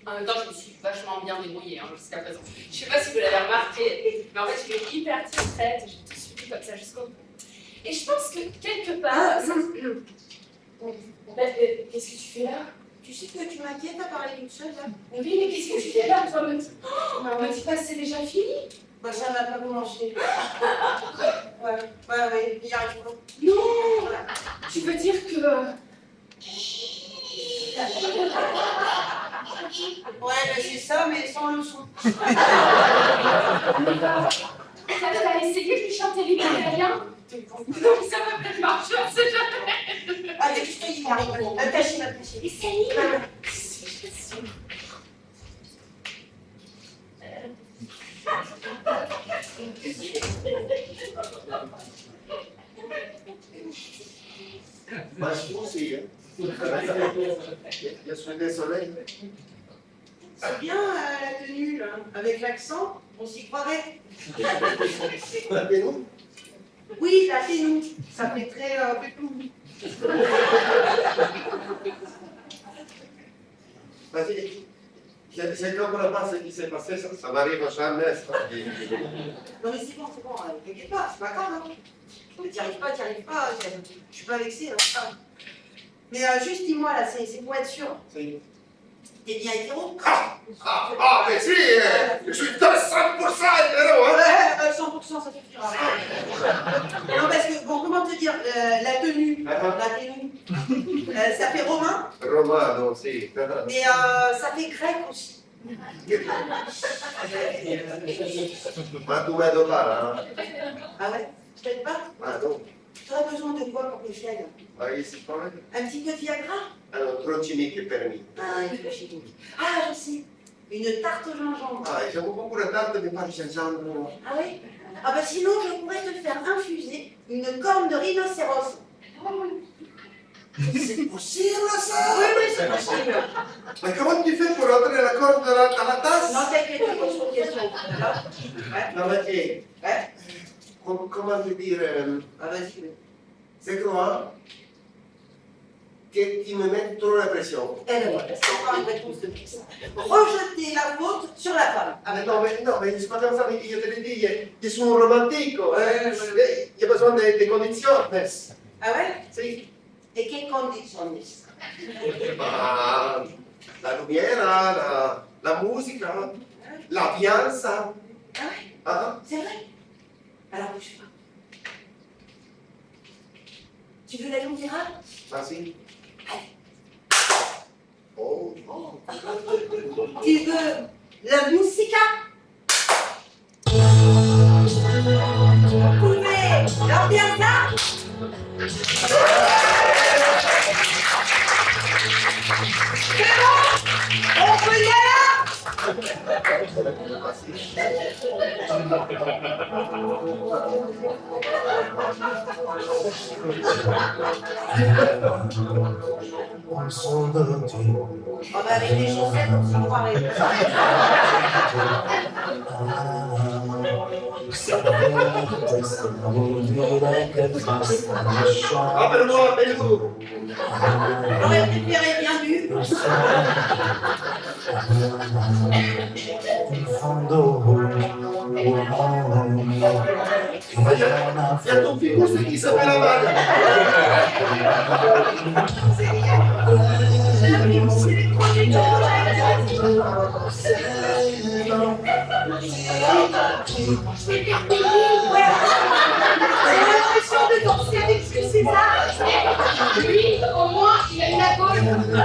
En même temps, je me suis vachement bien débrouillée jusqu'à présent. Je sais pas si vous l'avez remarqué, mais en fait, je suis hyper discrète, j'ai tout suivi comme ça jusqu'au bout. Et je pense que quelque part. Qu'est-ce que tu fais là? Tu sais que tu m'inquiètes à parler d'une seule, là? Oui, mais qu'est-ce que tu fais là? Toi, me dis pas que c'est déjà fini? Bah, ça n'a pas commencé. Ouais, il y arrive pas. Non! Tu veux dire que. Ouais, mais c'est ça, mais sans le son. T'as essayé de lui chanter l'italien? Non, ça va peut-être marcher, on sait jamais. Allez, je te dis, il arrive. Attachez. Essaye. Moi, je trouve aussi, hein. Je suis désolé. C'est bien la tenue, là. Avec l'accent, on s'y croirait. Et nous? Oui, la tenue. Ça fait très pétou. Vas-y. Je ne comprends pas ce qui s'est passé, ça m'arrive jamais. Ça. Non, mais c'est bon, t'inquiète pas, c'est pas grave. Hein. T'y arrives pas, je suis pas vexée. Hein. Mais juste dis-moi, là, c'est pour être sûr. T'es bien hétéro? Mais si, je suis 100% hétéro, hein. Ouais, 100%, ça suffira. Non, parce que, bon, comment te dire, la tenue, ça fait romain, Romano, si. mais ça fait grec aussi. Ma tu vedo là, hein. Ah ouais? Peut-être pas? Ah non. Tu aurais besoin de quoi pour que je t'aide? Ma che si fa? Un petit peu de Viagra? Allora, trocimi per me. Ah, il faut chier. Ah, je sais. Une tarte au gingembre. Ah, j'aime beaucoup la tarte, mais pas le gingembre. Ah oui? Ah bah sinon, je pourrais te faire infuser une corne de rhinocéros. C'est possible ça? Oui, c'est possible. Mais comment tu fais pour rentrer la corde dans la tasse? Non, t'inquiète, pas, pose pas de questions. Ouais. Non, mais che? Ouais. Comment te dire? Ah, vas-y. Oui. C'est quoi? Que tu me mets trop la pression. Eh ben voilà, c'est encore une réponse de plus. Rejeter la faute sur la femme. Ah, mais non, mais c'est pas comme ça, io te le dis, je suis un romantico. Il y a besoin de conditions. Ah ouais? Si. Et quelles conditions? Ma la lumière, la musica, l'ambiance. Ah ouais? Ah, C'est vrai? Alors bouge pas. Tu veux la lumière? ah si. Oh. Tu veux la musica? Vous pouvez l'ambiance? C'est bon? On peut y aller? Oh, bah avec les chaussettes, on s'y croirait. Appelle-moi, appelle-vous. J'aurais préféré bien vu. Il y a ton fils qui s'appelle Amal. J'ai l'impression de danser avec Jules César. Lui, au moins, il a une gaule.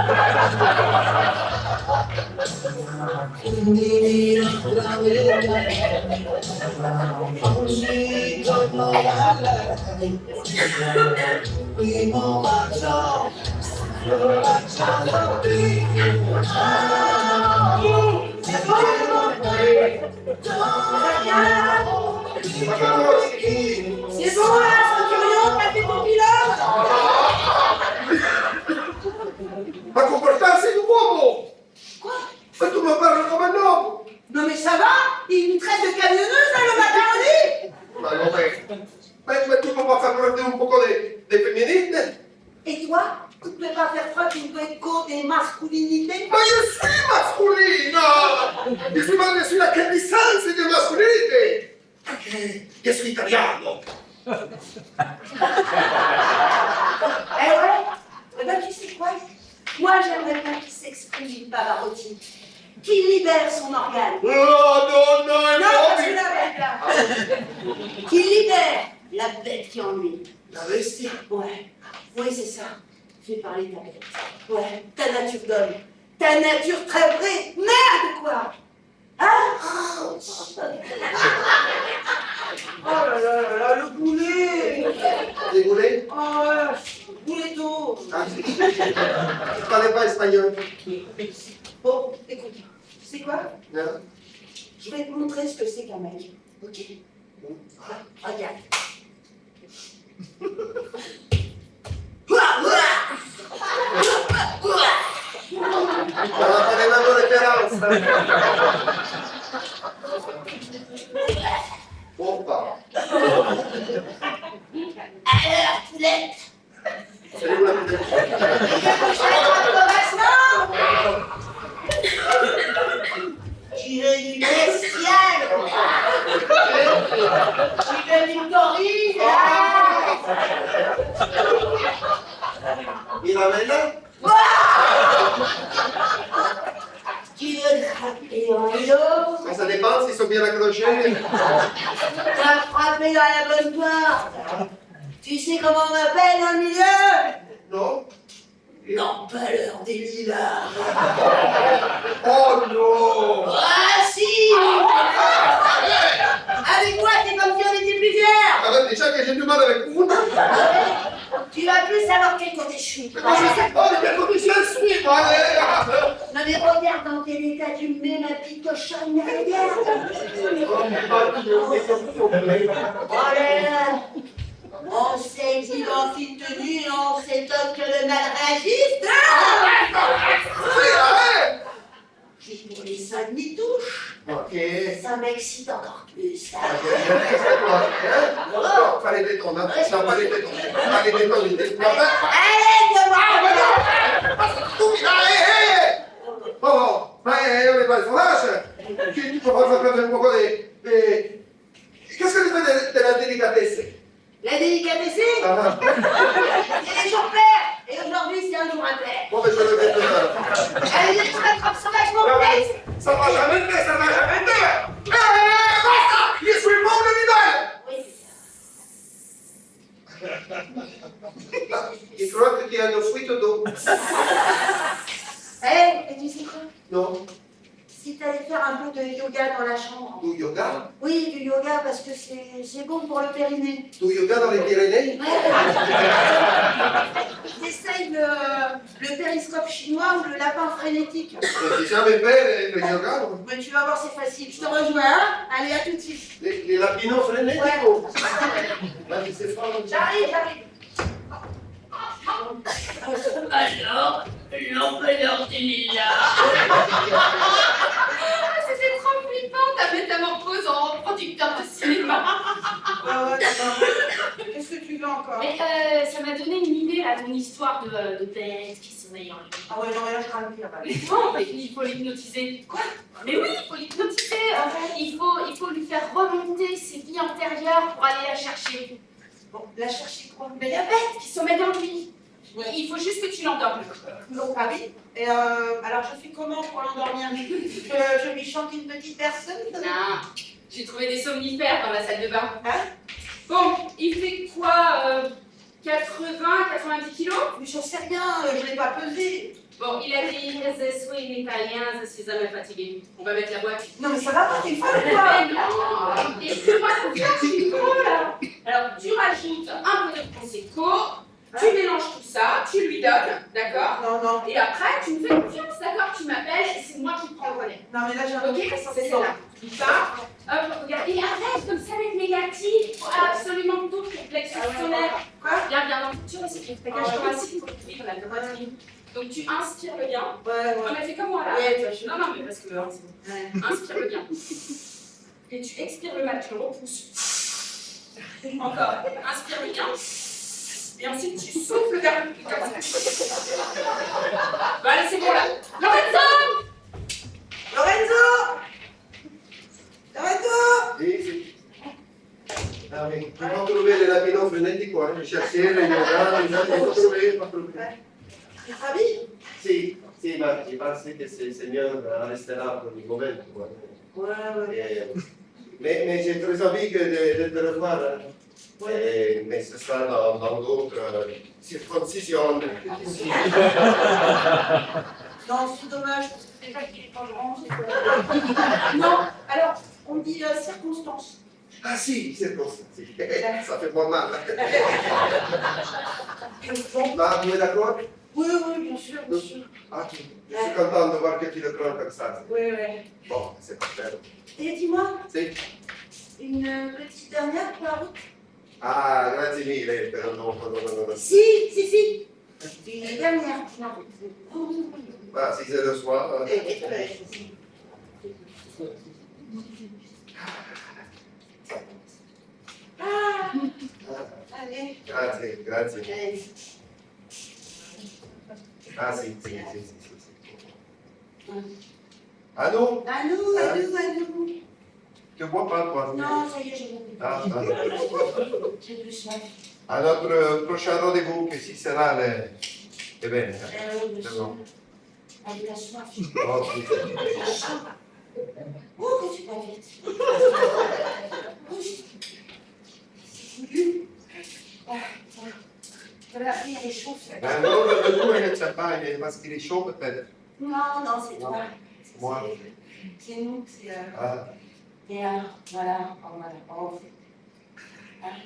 C'est bon là, Centurion, t'as fait ton pilote. Ma comportarsi d'uomo! Quoi? Ma tu mi parli come un uomo! Non mais ça va? Il me traite de camionneuse là, le macaroni. Ma come? Ma tu non puoi far prove un poco di femminile? Et toi, tu ne peux pas faire preuve d'une bonne masculinité? Ma io sono masculino! Io sono sulla candisanza di masculinità! Perché io sono italiano! Eh ouais? Eh ben tu sais quoi? Moi j'aimerais bien qu'il s'exprime Pavarotti, qu'il libère son organe. No, no, no, Non, no! parce que la bête là. Qu'il libère la bête qui est en lui. La bestia? Ouais, oui c'est ça. Fais parler ta bête. Ouais, ta nature d'homme. Ta nature très vraie. Merde quoi. Hein? Oh là là là là, le boulet. Dégoulé? Oh, bouletto. Ah, sì. Je parlais pas espagnol. Bon, écoute, tu sais quoi? Non? Je vais te montrer ce que c'est qu'un mec. Ok? Regarde. Non, pas des mêmes références. Bon, pas. Alors, poulette, C'est où la petite? Tu veux du bestial? Tu veux du gorille? Il ramène là? Tu veux frapper en l'eau? Ça dépend s'ils sont bien accrochés. T'as frappé dans la bonne porte. Tu sais comment on m'appelle dans le milieu? Non? L'empaleur des lilas. Oh non! Ah si! Avec moi, c'est comme si on était plusieurs. Ah ben, déjà que j'ai du mal avec vous. Tu vas plus savoir quel côté je suis. Mais moi je sais pas de quel côté je suis, moi. Non mais regarde dans quel état tu me mets ma petite cochonne, regarde. Oh là là. On saisit dans une tenue et on s'étonne que le mal réagisse. Juste pour les 5 demi-touches. Ok. Ça m'excite encore plus. Non, fallait détendre, hein. Non, pas les détendre. Pas les détendre, les détendre. Allez, Oh, ma io ne parlo flash. Che tu puoi fare un po' di... Qu'est-ce que tu fais de la délicatesse? La délicatesse, Ah, c'est les jours pairs. Et aujourd'hui, c'est un jour impair. bon, ben je le fais tout ça. Allez, je rattrape sauvage, mon fils. Ça va jamais faire, ça va jamais faire. Basta! Je suis bon de niveau. Oui. Il croit qu'il y a une fuite d'eau. Et tu sais quoi? Non, Si tu allais faire un peu de yoga dans la chambre. du yoga. Oui, du yoga parce que c'est bon pour le périnée. Du yoga dans les Pyrénées. Essaye de Le périscope chinois ou le lapin frénétique? J'ai jamais fait le yoga. Mais tu vas voir, c'est facile. Je te rejoins, hein? Allez, à tout de suite. Les lapinons frénétiques. Là, c'est fort. J'arrive. Alors, l'empêcheur du lilas. C'était trop flippant ta métamorphose en producteur de cinéma. Ouais, d'accord. Qu'est-ce que tu veux encore? Mais ça m'a donné une idée là, ton histoire de bête qui sommeille en lui. Ah ouais, non, mais là, je crains le pire. Mais non, mais il faut l'hypnotiser. Quoi? Mais oui, il faut l'hypnotiser. Il faut lui faire remonter ses vies antérieures pour aller la chercher. Bon, la chercher quoi? Mais la bête qui sommeille en lui. Il faut juste que tu l'endormes. Donc, ah oui. Et alors, je fais comment pour l'endormir? Je lui chante une petite personne? Non, j'ai trouvé des somnifères dans la salle de bain. Hein? Bon, il fait quoi 80-90 kilos? Mais j'en sais rien, je l'ai pas pesé. Bon, il a dit je suis italien, je suis un peu fatigué. On va mettre la boîte. Non, mais ça va pas, t'es folle quoi? Mais non, et fais-moi confiance, je suis trop là. Alors, tu rajoutes un peu de prosecco, tu mélanges tout ça, tu lui donnes, d'accord? Non. Et après, tu me fais confiance, d'accord? Tu m'appelles et c'est moi qui prends le relais. Non, mais là, j'ai un Ok, c'est là. Tu pars, hop, regarde, et arrête comme ça d'être négatif. Faut absolument tout le plexus solaire. Quoi? Viens, non, tu respires, t'as qu'à je assis pour ouvrir la poitrine. Donc tu inspires le bien. Ouais. Non, mais fais comme moi là. Ouais, toi, Non, mais parce que hein, c'est bon. Ouais. Inspire le bien. Et tu expires le mal, tu le repousses. Encore. Inspire le bien. Et ensuite tu souffles vers le comme ça. Bon, allez, c'est bon là. Lorenzo! Sì. Ah, mais comment trouver les lapinons frénétiques, quoi? Je cherchais le yoga, pas trouvé. Tu t'habilles? Si, ma je pensais que c'est mieux de rester là pour le moment, quoi. Ouais. Mais j'ai très envie de te revoir. Mais ce sera dans d'autres circoncisions. Non, c'est dommage, parce que déjà qu'il est pas grand, c'est Non, alors, on dit circonstance. Ah si, circonstances. Ça fait moins mal. Bah, vous êtes d'accord? Oui, bien sûr. Ah, je suis content de voir que tu le prends comme ça. Oui. Bon, c'est parfait. Et dis-moi, Si. une petite dernière pour la route? Ah, grazie mille, però no. Si. Une dernière pour la route. Bah, si c'est le soir. Allez. Grazie. Allez. Ah, si. Allô? Allô. Tu vois pas, toi? Non, ça y est, j'ai compris. Ah. J'ai plus soif. À notre prochain rendez-vous, que si sera l'événement. Oui, C'est bon. Avec la soif. Oh, si. Oh, que tu vas vite. Voilà, il est chaud. Allora, due le champagne, ma chaud peut-être. Non, c'est toi. Moi. C'est nous, c'est. Ah, Et voilà.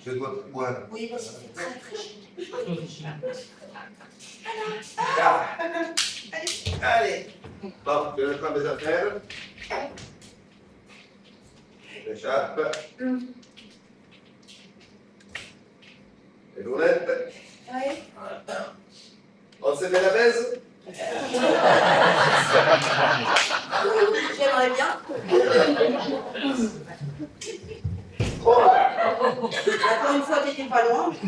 je dois boire. Oui, parce que c'est très chaud. Allez. Bon, je vais prendre mes affaires. L'écharpe. Les lunettes. Oui. On se fait la baise? J'aimerais bien. Oh. Encore une fois, t'étais pas loin. Je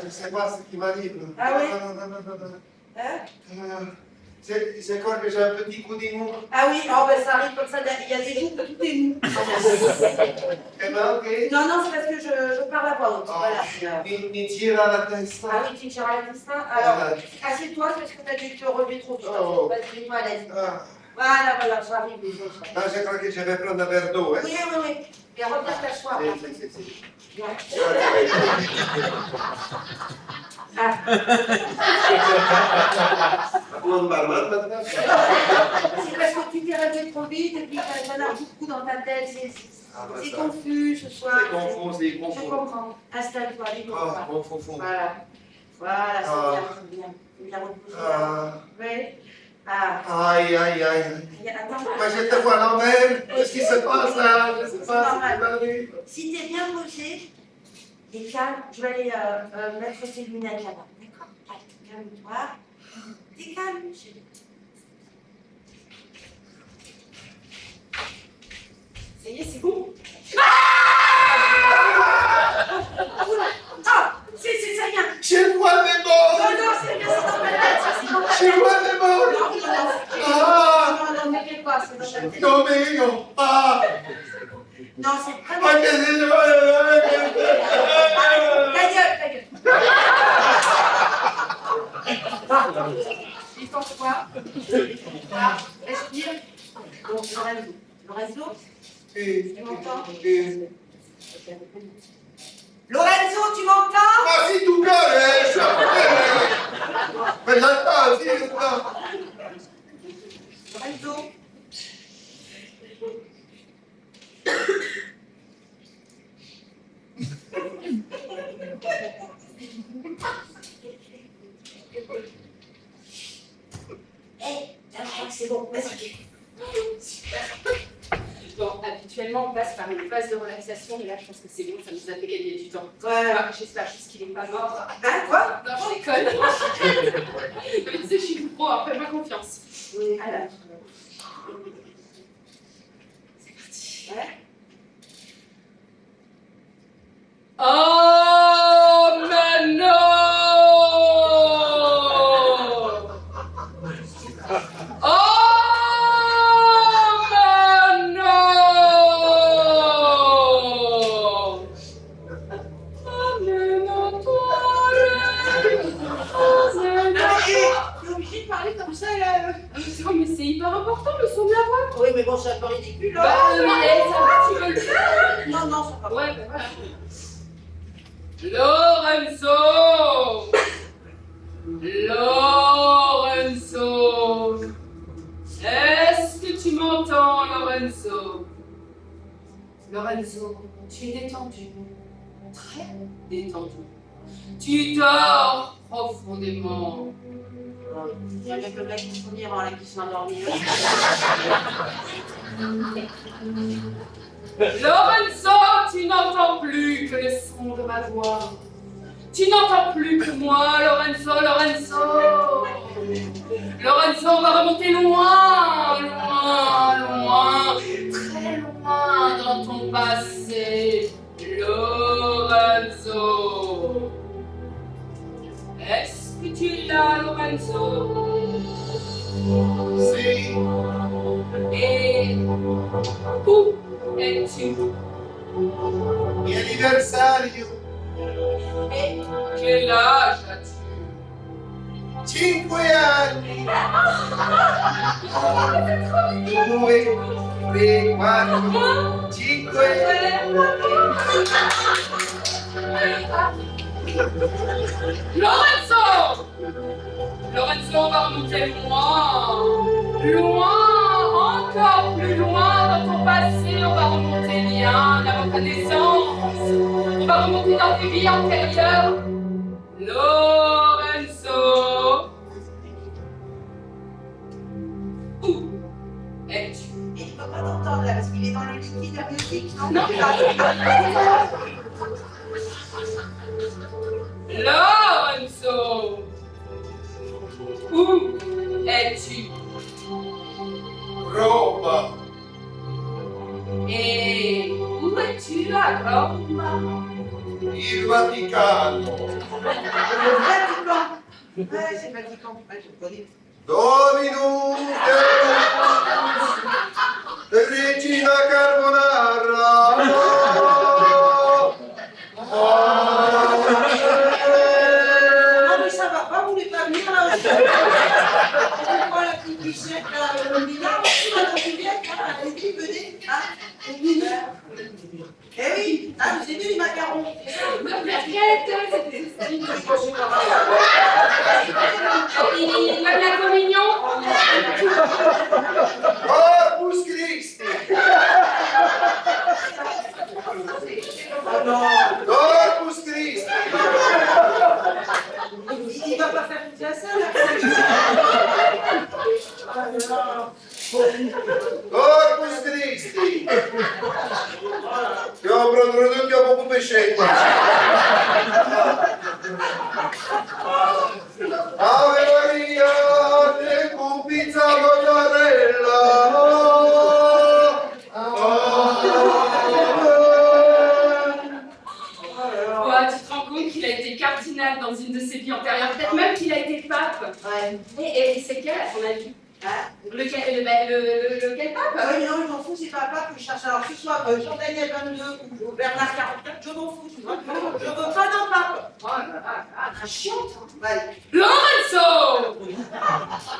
ne sais pas ce qui m'arrive. Ah oui? Non. Hein? C'est quoi que j'ai un petit coup d'humour? Ah oui, ça arrive comme ça. Il y a des jours où tout est mou. Eh ben, ok. Non, c'est parce que je parle à voix haute. Oh, Voilà. mi tira la testa. Ah oui, tu tires à l'instinct. Alors, assieds-toi parce que tu as dû te relever trop vite. Oh. Vas-y, mets-toi à l'aise. Ah. Voilà, ça arrive les autres. Ah, je crois que je vais prendre un verre d'eau, hein? Oui. Et reviens t'asseoir. Si. Viens. Mon barman maintenant? C'est parce que tu t'es réveillé trop vite et puis t'en as beaucoup dans ta tête. C'est confus ce soir. C'est confus. Je comprends. Installe-toi, Oh, libre-toi. confus. Voilà. Voilà, c'est Ah. bien, c'est bien. Bien reposé. Ah, Oui. Ah. aïe, aïe, aïe. Attends. Moi, je te vois à l'envers. Qu'est-ce qui se passe là? Je sais pas ce qui m'arrive. Si t'es bien posé et calme, je vais aller mettre tes lunettes là-bas. D'accord? Allez, calme-toi. T'es calme, chérie. Ça y est, c'est bon. Ah! C'est rien! Je vois des Non, morts. non, c'est rien, c'est dans ta tête, ça, c'est dans ta Je tête! vois des morts. Non, non, non, Ah. non, t'inquiète pas, c'est dans ta tête. Non, mais non. Ah. Non, c'est Ah, vraiment... qu'est-ce que je Ta gueule! Détends-toi. Ah, respire. Bon, Lorenzo. Lorenzo, tu m'entends? Lorenzo, tu m'entends? Voici tout collège. Mais j'attends, si, j'attends. Lorenzo. C'est bon, vas-y. Bon, habituellement, on passe par une phase de relaxation, mais là, je pense que c'est bon, ça nous a fait gagner du temps. Ouais. Enfin, j'espère juste qu'il n'est pas mort. Hein, quoi? Non, je déconne. Mais tu sais, je suis une pro, hein, fais-moi confiance. Oui. Alors, C'est parti. Ouais. oh, mais non! Oh, mais non! Oh, mais non, toi, T'es obligé de parler comme ça, là. mais c'est hyper important le son de la voix. Oui, mais bon, c'est un peu ridicule, Bah, là. ça va, tu veux le faire? Non, non, c'est pas Ouais, bah voilà. Lorenzo! Lorenzo! Est-ce que tu m'entends, Lorenzo? Lorenzo, tu es détendu. Très détendu. Tu dors profondément. Il y a bien que le mec qui se fournit avant là, qui se endormi. Lorenzo, tu n'entends plus que le son de ma voix. Tu n'entends plus que moi, Lorenzo, Lorenzo. Lorenzo, on va remonter loin, loin, loin, très loin dans ton passé, Lorenzo. Est-ce que tu es là, Lorenzo? Si. Et où es-tu? Mi anniversario. Quel âge as-tu? 5 anni. 2, 3, 4, 5. Lorenzo! Lorenzo, on va remonter loin, loin, encore plus loin dans ton passé. On va remonter bien avant ta naissance. On va remonter dans tes vies antérieures. Lorenzo! Où es-tu? Il ne peut pas t'entendre là parce qu'il est dans le liquide la musique, non? Non. Lorenzo! Où es-tu? Roma. Et où es-tu à Rome? Il Vaticano. Le Vatican. Ouais, c'est le Vatican. Ouais, je connais. Dominus Regina Carbonara. Non, mais ça va pas, vous voulez pas venir là aussi? On prend la petite bichette là, le minard, aussi, là, dans le village, hein, allez-y, venez, hein? Eh oui, ah, vous aimez les macarons? Il va de la communion? Corpus Christi. Oh non! Corpus Christi. cardinal dans une de ses vies antérieures. Peut-être même qu'il a été pape. Ouais. Et c'est quel, à ton avis? Hein? Lequel pape? Ah oui, non, je m'en fous, c'est pas papa que je cherche. Alors, que ce soit Jean-Daniel 22 ou Bernard 44, je m'en fous, tu vois. Je veux pas d'un pape. Oh là là, très chiante. Ouais. Lorenzo!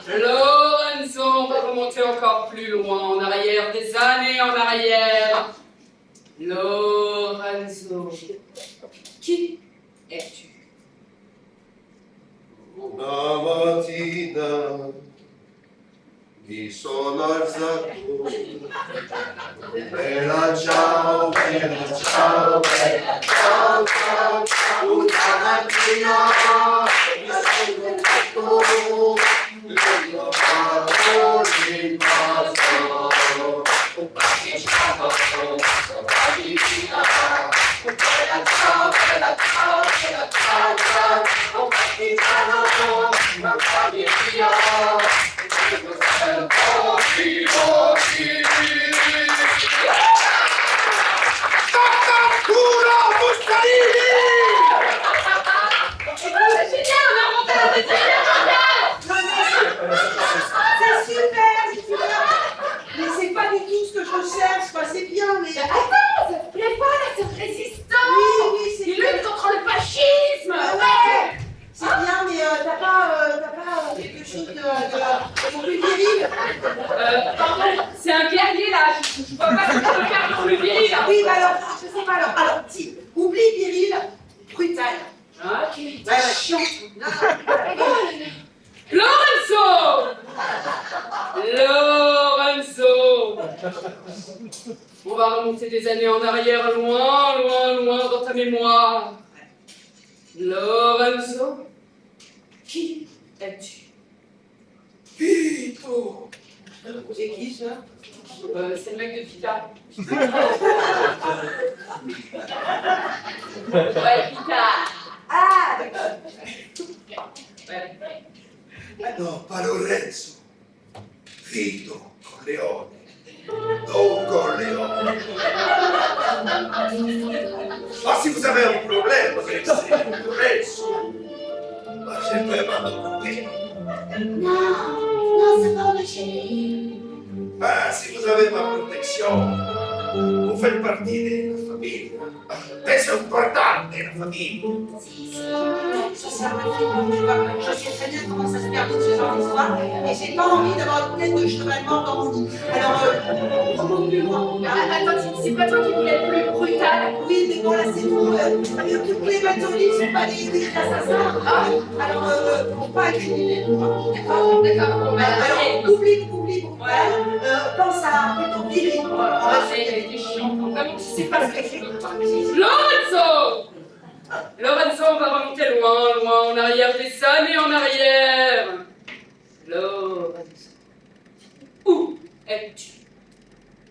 Lorenzo, on va remonter encore plus loin en arrière, des années en arrière. Lorenzo, qui es-tu? Una mattina mi sono alzato, bella ciao, bella ciao, bella ciao, ciao, una mattina mi sono alzato, le mie parole in basso, un partigiano, una vita, bella ciao, bella ciao, bella ciao, ciao, un partigiano, una famiglia. C'est super, c'est super. Mais c'est pas du tout ce que je recherche, quoi. C'est bien, mais. Attends, ça te plaît pas là, cette résistance? Oui, c'est Il bien. lutte contre le fascisme! Ouais. C'est bien, mais t'as pas quelque chose de plus viril? Pardon, c'est un guerrier là, je vois pas ce que tu peux faire pour le viril là. Oui, bah alors, je sais pas, alors, si, oublie viril, brutal. Ok. Ouais, chiant. Lorenzo! Lorenzo! On va remonter des années en arrière, loin, loin, loin dans ta mémoire. Lorenzo? Qui es-tu? Vito! C'est qui ça? C'est le mec de Pita. Ouais, Pita. Ah, d'accord. Ouais. No, pas Lorenzo. Vito Corleone. Don Corleone. Ah, si vous avez un problème avec Lorenzo, bah, je peux m'en occuper. Non, non, c'est pas ma chérie. Ah, si vous avez ma protection, vous faites partie de la famille. Et c'est important, la famille. Ça sert à rien, tu vois. Je sais très bien comment ça se termine ce genre d'histoire, et j'ai pas envie d'avoir une tête de cheval mort dans mon lit. Alors, remonte plus loin. Attends, c'est pas toi qui voulais être plus brutal? Oui, mais bon, là, c'est tout. Toutes les batteries sont pas des assassins. Alors, faut pas incriminer. D'accord, bon, bah, Alors, oublie brutal, pense à plutôt viril. elle était chiante, vraiment, tu sais pas ce que c'est. Lorenzo! Lorenzo, on va remonter loin, loin en arrière, des années en arrière. Lorenzo. Où es-tu?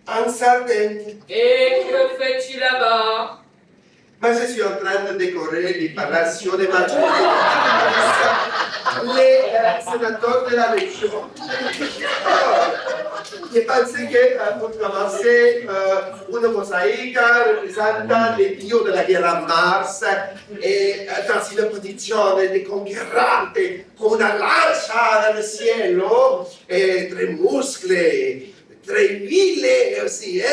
En Sardaigne. Et que fais-tu là-bas? Ma je suis en train de décorer les Palacio de Madrid. Les sénateurs de la région. J'ai pensé que pour commencer, une mosaïque représentant les dieux de la guerre en Mars et dans une position de conquérante, con una lancia dans le ciel, et très musclé. Très vile aussi, e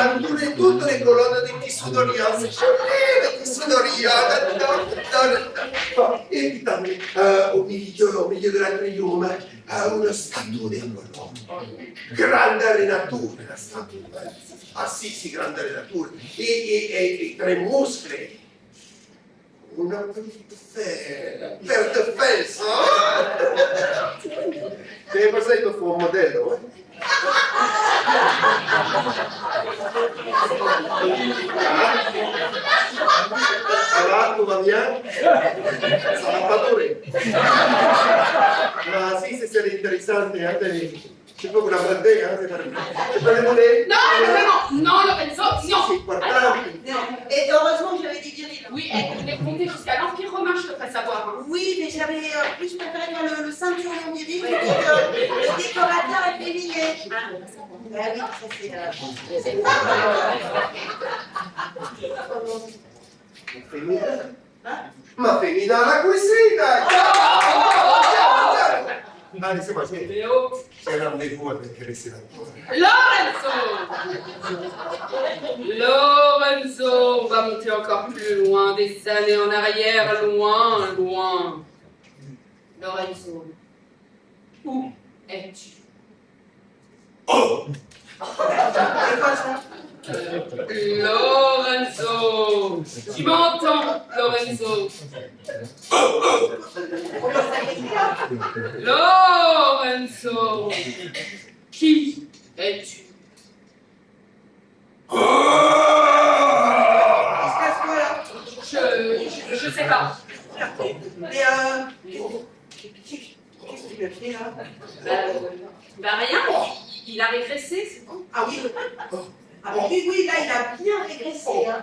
entouré toutes les colonnes de tissu d'Orient, c'est joli, le tissu d'Orient, et puis au milieu de l'Atrium, une statue di Apollon, grande renatura, la statue, si grande renatura, e tre muscoli, una perfetta, e questo fu un modello, Ça va, tout va bien? Ça va pas durer. Ma sì, se siete interessanti, c'è proprio una platea, se per le Non, Lorenzo, non. c'est important. Et heureusement que j'avais des virils. Oui, elle voulait monter jusqu'à l'Empire romain, je te ferai savoir. Hein. Oui, mais j'avais plus préféré le ceinturon viril plutôt que le décorateur efféminé. Ah oui, ça c'est... Ma finita la cucina! Ciao! Laissez-moi, Léo. c'est un rendez-vous avec le sénateur. Lorenzo, on va monter encore plus loin, des années en arrière, loin, loin. Lorenzo, où es-tu? Oh! C'est quoi ça? Lorenzo, tu m'entends, Lorenzo? Lorenzo, qui es-tu? Il se passe quoi là? Je sais pas. Mais qu'est-ce qu'il a fait là? Bah rien, il a régressé, c'est bon. Ah oui. Ah oui, oui, là il a bien régressé. Hein.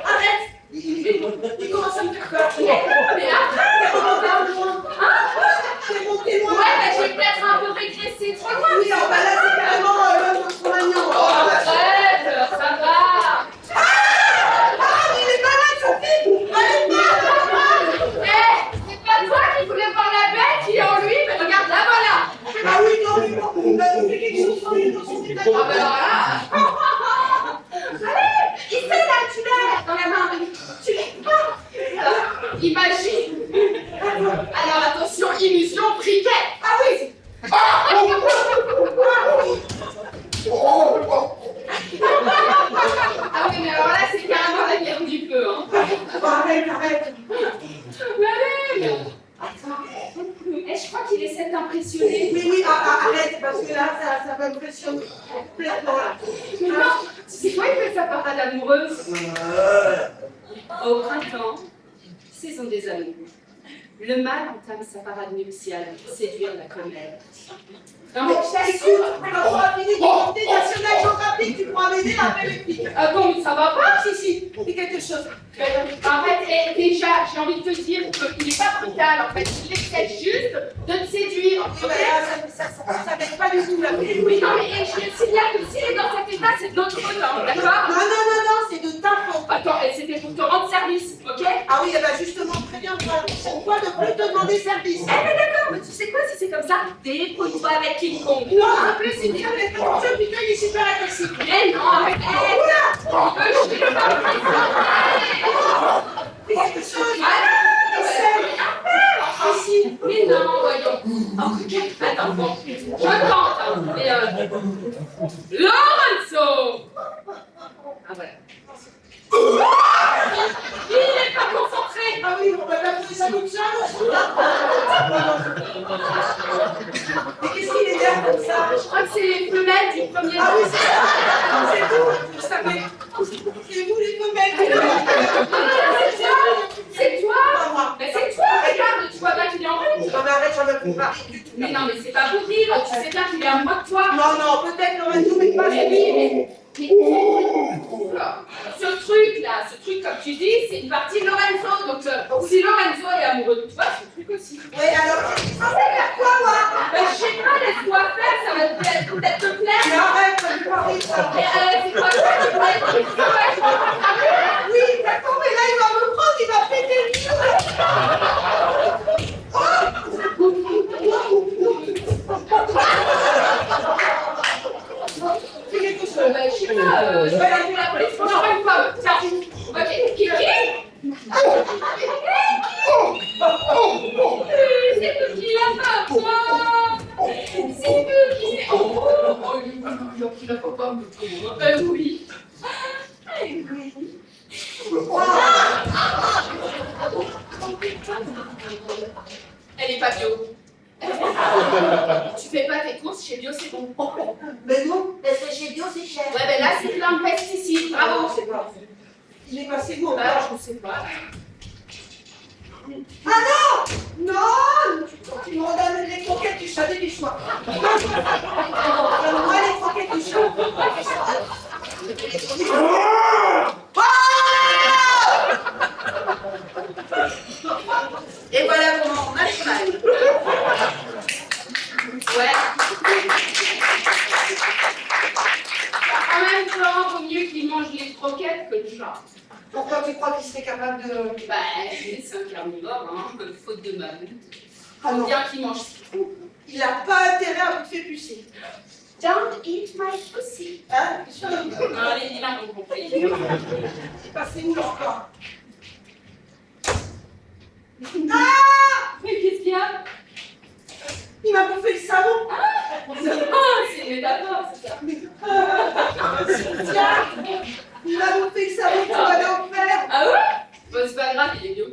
Arrête. Il commence à me faire peur. Mais après, C'est monté loin. ouais, bah j'ai peut-être un peu régressé trop loin. Oui, bah là c'est carrément son agneau. Arrête, ça va. Il est malade, Sophie. Allez, C'est pas toi qui voulais voir la bête qui est en lui, mais regarde là, voilà. ah oui, non, mais non. On fait quelque chose sans lui dans son Ah état. bah alors là. Allez, il fait là, tu l'as dans la main. Tu l'as pas. Alors, imagine. Alors attention, illusion, briquet. Ah oui. Ah oui, mais alors là, c'est carrément la guerre du feu. Hein. Arrête, arrête. Mais allez. Attends. Je crois qu'il essaie de t'impressionner. Mais oui, arrête, parce que là, ça m'impressionne complètement. Là. Mais non, tu sais quoi, il fait sa parade amoureuse. Au printemps, saison des amours, le mâle entame sa parade nuptiale pour séduire la commère. Non mais je t'assure. Écoute, quand on a fini de monter National Geographic, tu pourras m'aider à appeler les flics. Attends, mais ça va pas. Si, dis quelque chose. Arrête, et déjà, j'ai envie de te dire qu'il n'est pas brutal. En fait, il essaie juste de te séduire. Oui, bah là, ça m'aide pas du tout, là. Mais non, mais je te signale que s'il est dans cet état, c'est de notre faute, hein, d'accord? Non, c'est de ta faute. Attends, c'était pour te rendre service, ok? Ah oui, eh ben justement, très bien, pourquoi ne plus te demander service? Eh ben d'accord, mais tu sais quoi, si c'est comme ça, débrouille-toi avec King Kong. Non, en plus, c'est bien, mais ce putain, il est super agressif. Mais non, arrête. Fais quelque chose. Ici, mais non, voyons. Oh, attends, bon, je tente, hein, mais Lorenzo! Ah voilà. Il n'est pas concentré. Ah oui, on va l'appeler ça comme ça. Mais qu'est-ce qu'il est l'air comme ça? Je crois que c'est les femelles du premier Ah oui, jour. c'est vous savez. C'est vous les femelles. C'est toi? Pas moi. Mais c'est toi, regarde, tu vois bien qu'il est en rue. Non mais arrête, ça me fait pas rire du tout. Mais non, mais c'est pas pour rire, tu sais bien qu'il est amoureux de toi. Non, peut-être Lorenzo, mais pas Mais oui, mais ce truc-là, ce truc, comme tu dis, c'est une partie de Lorenzo. Donc, si Lorenzo est amoureux de toi, ce truc aussi. Oui, alors, je suis censée faire quoi, moi? Ben, je sais pas, laisse-moi faire, ça va peut-être te Mais plaire. arrête, ça me fait pas rire, ça. Mais c'est quoi ça? Oui, d'accord, mais là, il va me prendre, il va péter le mur. Fais quelque chose. Ben, je sais pas, je vais aller appeler la police pour j'envoie une femme. Tiens, ok, Kiki? C'est Kiki la femme, toi! C'est Kiki! Oh, il a pas me trouver. Ben oui. Elle est pas bio. Tu fais pas tes courses chez Bio, c'est bon. Mais non, parce que chez Bio, c'est cher. Ouais, ben là, c'est plein de pesticides. Bravo. Je sais pas. Il est passé où Bah, encore? je sais pas. Ah non! Non! Tu me redonnes les croquettes du chat, dépêche-moi. Donne-moi les croquettes du chat. Et voilà comment on a le cheval. quelque genre. Pourquoi tu crois qu'il serait capable de... Bah, c'est un carnivore, hein, faute de mammouth. Ah Faut non, bien qu'il mange ce qu'il trouve. il n'a pas intérêt à bouffer Pussy. Don't eat my pussy. Hein? Non, les vilains ont compris. C'est passé où encore? Mais qu'est-ce qu'il y a? Il m'a bouffé le savon. Ah, c'est une métaphore, c'est ça. Tiens, il m'a bouffé le savon, tu vas l'enfer. Ah ouais? Bon, c'est pas grave, il est bio.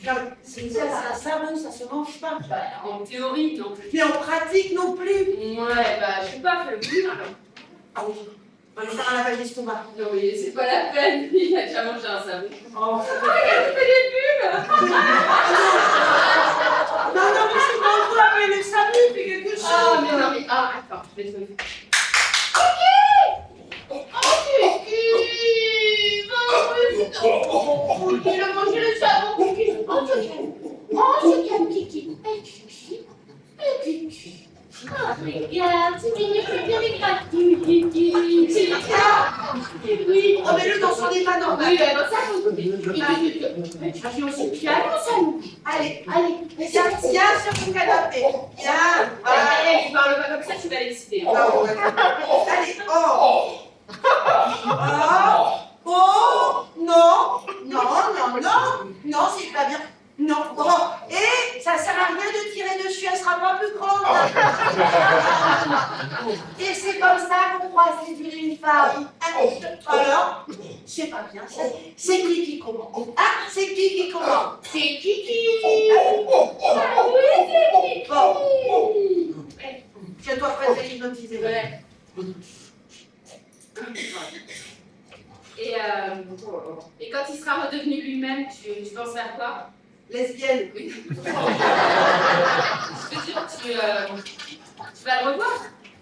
Non, c'est un savon, ça se mange pas. Bah, en théorie, non. Mais en pratique non plus. Ouais, bah, je sais pas, fais le boulot alors. Ah oui, on va lui faire un lavage d'estomac. Non, mais c'est pas la peine, il a déjà mangé un savon. Oh, Regarde, il fait des bulles! non, non, mais c'est pas toi, mais le savon, il fait quelque chose. Ah, mais non, mais. Ah, attends, je vais te le faire. Il a mangé le savon. Oh, c'est calme, Kiki. Kiki. Oh, regarde, c'est mignon, c'est bien éclaté, Kiki. C'est bien. Oui. Remets-le dans son état normal. Oui, bah, ça, faut c'est calme, ça. Allez, Allez, viens sur ton canapé. Viens. Voilà. Allez, parle pas comme ça, tu vas l'exciter. Ah, ouais. Allez, oh. Oh. Oh. Non. Non, non, non. Non, c'est pas bien. Non. Oh. Et ça sert à rien de tirer dessus, elle sera pas plus grande. Et c'est comme ça qu'on croit séduire une femme. Alors, c'est pas bien. C'est qui commande? Ah, c'est qui commande? C'est Kiki. Bon. Tiens-toi prête à hypnotiser. Ouais. Et quand il sera redevenu lui-même, tu penses faire quoi? Lesbienne. Oui. Je te jure, tu vas le revoir?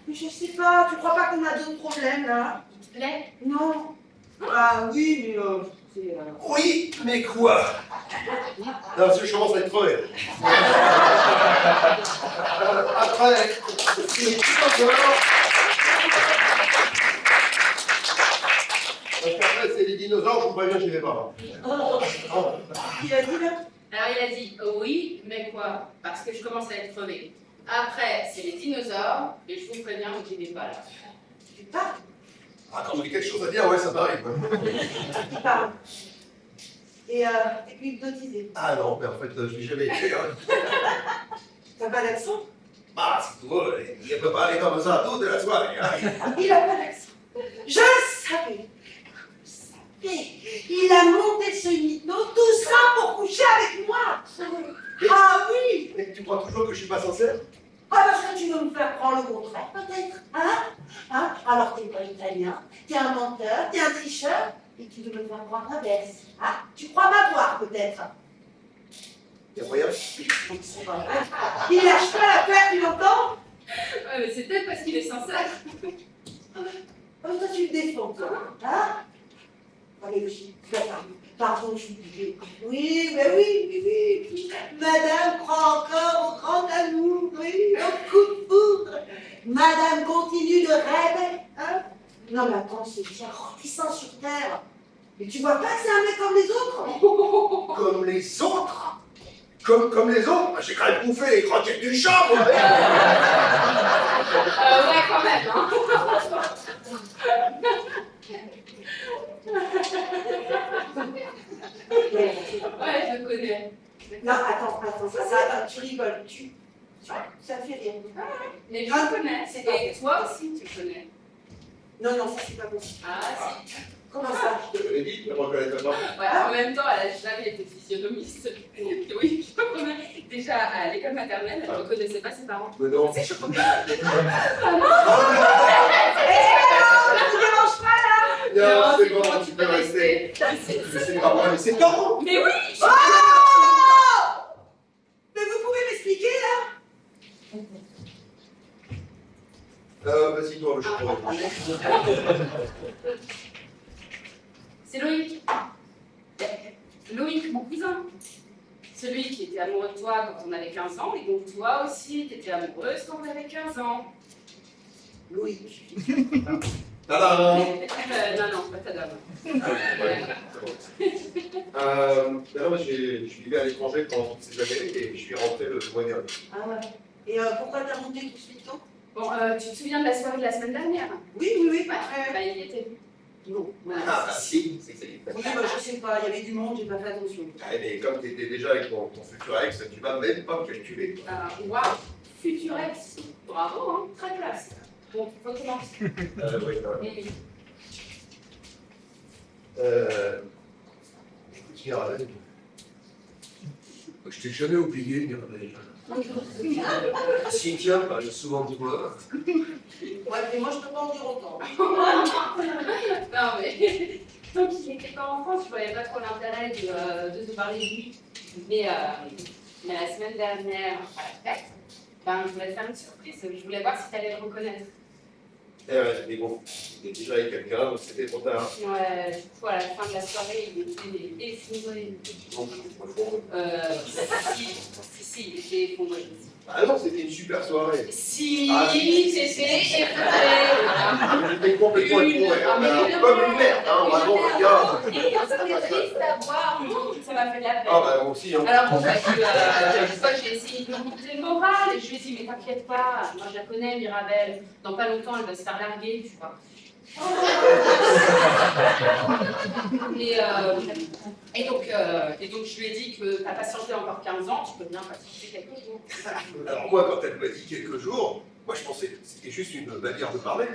Mais je sais pas, tu crois pas qu'on a d'autres problèmes là? Il te plaît? Non. Ah oui, mais c'est... Oui, mais quoi? Non, parce que je commence à être crevé. Après, c'est tout simplement... Parce qu'après, c'est les dinosaures, je vous préviens, j'y vais pas. Il a dit là? Alors il a dit oui, mais quoi? Parce que je commence à être crevé. Après, c'est les dinosaures, et je vous préviens, vous n'y vais pas là. Tu parles? Ah, quand j'ai quelque chose à dire, ouais, ça m'arrive. Tu parles. Et puis hypnotisé. Ah non, mais en fait, je l'ai jamais été. Hein. T'as pas d'accent? Ah, c'est tout, il ne peut pas aller comme ça toute la soirée. Hein. Il a pas d'accent. Je le savais. Il a monté ce hypno, tout ça pour coucher avec moi. Ah oui. Mais tu crois toujours que je suis pas sincère? Ah, parce que tu veux me faire croire le contraire, peut-être, hein? Alors t'es pas italien, t'es un menteur, t'es un tricheur, et tu veux me faire croire l'inverse. Hein? Tu crois m'avoir, peut-être? Il y a moyen? Il lâche pas l'affaire, tu l'entends? Ouais, mais c'est peut-être parce qu'il est sincère. Oh, toi, tu le défends, toi, hein? Allez, aussi, pardon, je suis désolée. Oui, mais oui. Madame croit encore au grand amour, oui, au coup de foudre. Madame continue de rêver, hein? Non, mais attends, c'est bien rôtissant sur terre. Mais tu vois pas que c'est un mec comme les autres? Comme les autres? Comme les autres? J'ai quand même bouffé les croquettes du chat, moi. Ouais, quand même, hein. Ouais, je connais. Non, attends, ça, tu rigoles, ça me fait rire. Mais je le connais. Et toi aussi, tu le connais. Non, ça c'est pas possible. Ah, si. Comment ça? Je te l'ai dit, tu ne reconnaîtrais pas. Ouais, en même temps, elle n'a jamais été physionomiste. Oui, je reconnais. Déjà, à l'école maternelle, elle ne reconnaissait pas ses parents. Mais non. Si, je reconnais. Ne te dérange pas là? Non, c'est bon, bon, tu peux rester. C'est- Mais c'est pas vrai, c'est ton. Mais oui, Oh! Mais vous pouvez m'expliquer là? Vas-y, toi, je pourrais. c'est Loïc. Loïc, mon cousin. Celui qui était amoureux de toi quand on avait 15 ans, et donc toi aussi, t'étais amoureuse quand on avait 15 ans. Loïc. Tadam! Non, pas ta dame. Non, moi, je vivais à l'étranger pendant toutes ces années et je suis rentré le mois dernier. Ah ouais. Et pourquoi t'as monté tout de suite tôt? Bon, tu te souviens de la soirée de la semaine dernière? Oui, oui, oui. Bah, il y était. Non, voilà. Ah, bah si, c'est Oui, bah, je sais pas, il y avait du monde, j'ai pas fait attention. mais comme tu étais déjà avec ton futur ex, tu vas même pas me calculer. Waouh, Futurex. Bravo, hein, très classe. Bon, faut commencer. Oui, Oui. écoute, Mirabel, je t'ai jamais oublié, Mirabel. Cynthia parle souvent de moi. Ouais, mais moi, je peux pas en dire autant. Non, mais tant qu'il n'était pas en France, je voyais pas trop l'intérêt de te parler de lui. Mais la semaine dernière, à la fête, ben, je voulais te faire une surprise. Je voulais voir si tu allais le reconnaître. Mais bon, j'étais déjà avec quelqu'un, donc c'était trop tard. Ouais, du coup, à la fin de la soirée, il était effondré. Donc, je me fonds. Si, il était effondré. Ah non, c'était une super soirée. Si, Ah, c'était effondré. J'étais complètement effondré. Comme une merde, hein, vraiment, regarde. C'était triste à voir. Ça m'a fait de la peine. Ah bah moi aussi, hein. Alors bon, parce que une fois j'ai essayé de lui remonter le moral et je lui ai dit mais t'inquiète pas, moi je la connais Mirabel, dans pas longtemps elle va se faire larguer, tu vois. Et donc je lui ai dit que t'as patienté encore 15 ans, tu peux bien patienter quelques jours. Alors moi, quand elle m'a dit quelques jours, moi je pensais que c'était juste une manière de parler.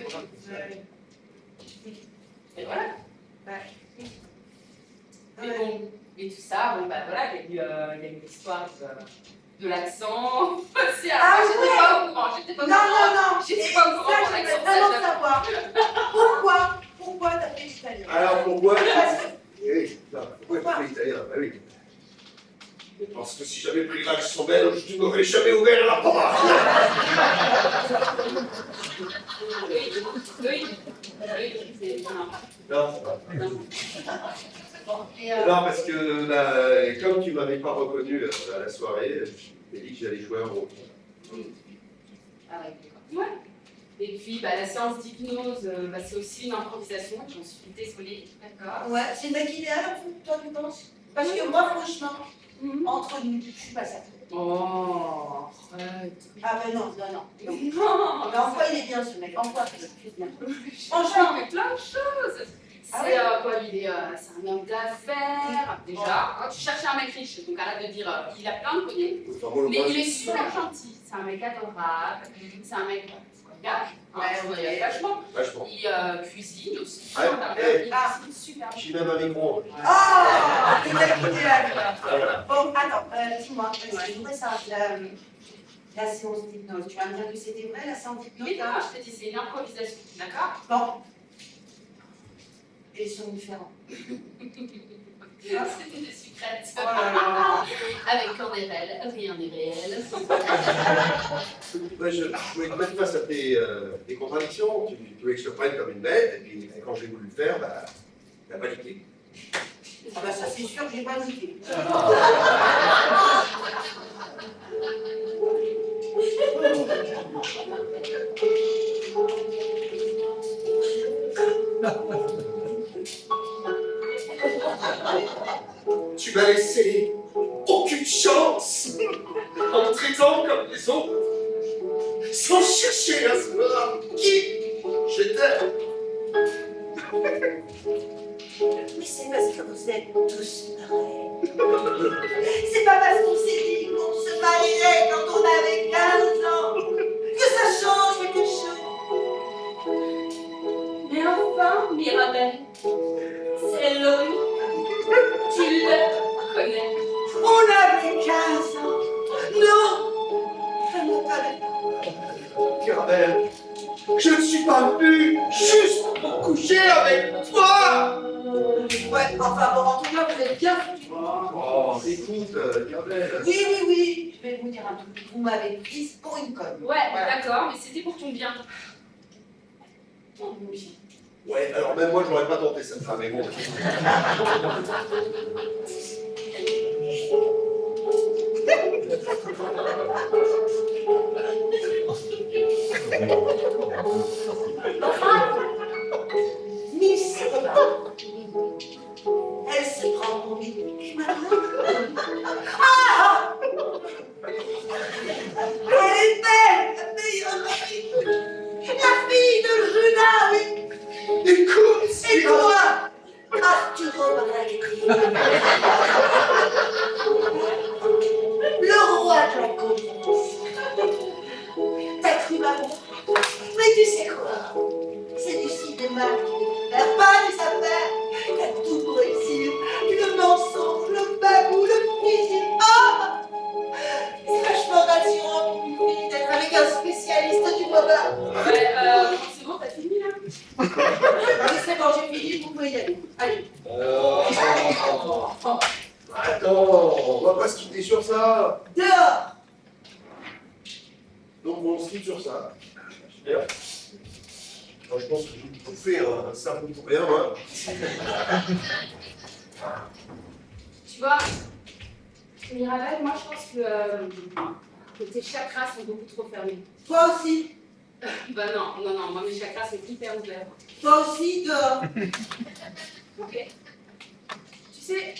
Et voilà. Ouais. Mais bon, et tout ça, bon bah voilà, il y a eu l'histoire de l'accent. J'étais pas au courant, j'étais pas au Non, courant. non, non. J'étais pas au courant Ça, de je l'accent. voudrais vraiment savoir. Pourquoi t'as fait l'italien? Alors pourquoi Parce que- Oui, non, pourquoi tu fais italien? Bah oui. Parce que si j'avais pris l'accent belge, tu m'aurais jamais ouvert la porte. Oui, c'est non. Non, ça va. Non. Bon, et Non, parce que comme tu m'avais pas reconnu à la soirée, je t'ai dit que j'allais jouer un rôle. ah ouais, d'accord. Ouais. Et puis bah, la séance d'hypnose, c'est aussi une improvisation, j'en suis désolée, d'accord. Ouais, c'est le mec idéal, en fait, toi, tu penses? Parce que moi, franchement, entre nous, je suis pas certaine. Oh, arrête. Ah ben non, non, non. Non, Mais en quoi il est bien, ce mec? En quoi il est bien? franchement, il fait plein de choses. Ah C'est c'est un homme d'affaires, déjà. Quand tu cherches un mec riche, donc arrête de dire il a plein de pognets. Mais il est super gentil. C'est un mec adorable. C'est un mec qui se engage. Ouais. Vachement. Vachement. Il cuisine aussi. Ouais, Il cuisine super bien. J'ai même un micro. Ah, c'est le mec idéal, quoi. Voilà. Bon, attends, dis-moi, je voudrais savoir, la séance d'hypnose, tu vas me dire que c'était vrai, la séance d'hypnose? Mais non, je te dis, c'est une improvisation, d'accord? Bon. Et ils sont différents. C'était des sucrètes. Oh là là. Avec Cordérel, rien n'est réel. Ouais, je voulais te mettre face à tes contradictions. Tu voulais que je te prenne comme une bête, et puis quand j'ai voulu le faire, bah, t'as paniqué. Ah bah ça c'est sûr, j'ai pas niqué. Tu m'as laissé aucune chance en me traitant comme les autres, sans chercher à savoir qui j'étais. Mais c'est parce que vous êtes tous pareils. C'est pas parce qu'on s'est dit qu'on se marierait quand on avait 15 ans que ça change quelque chose. Mais enfin, Mirabel, c'est Loïc. Tu le connais. On avait 15 ans. Non, elle n'a pas de... Mirabel, je ne suis pas venu juste pour coucher avec toi. Ouais, enfin bon, en tout cas, vous êtes bien foutus. Oh, écoute, Mirabel. Oui, je vais vous dire un truc. Vous m'avez prise pour une conne. Ouais, d'accord, mais c'était pour ton bien. Ouais, alors même moi, je n'aurais pas tenté ça, mais bon. C'est bon, t'as fini là? Allez, c'est bon, j'ai fini, vous pouvez y aller. Allez. Attends, on va pas se quitter sur ça. Dehors. Donc on se quitte sur ça. Super. Moi, je pense que j'ai tout fait, hein. Ça vaut pour rien, moi. Tu vois, Mirabelle, moi je pense que tes chakras sont beaucoup trop fermés. Toi aussi. Bah non, moi mes chakras sont hyper ouverts. Toi aussi, dehors. Ok. Tu sais,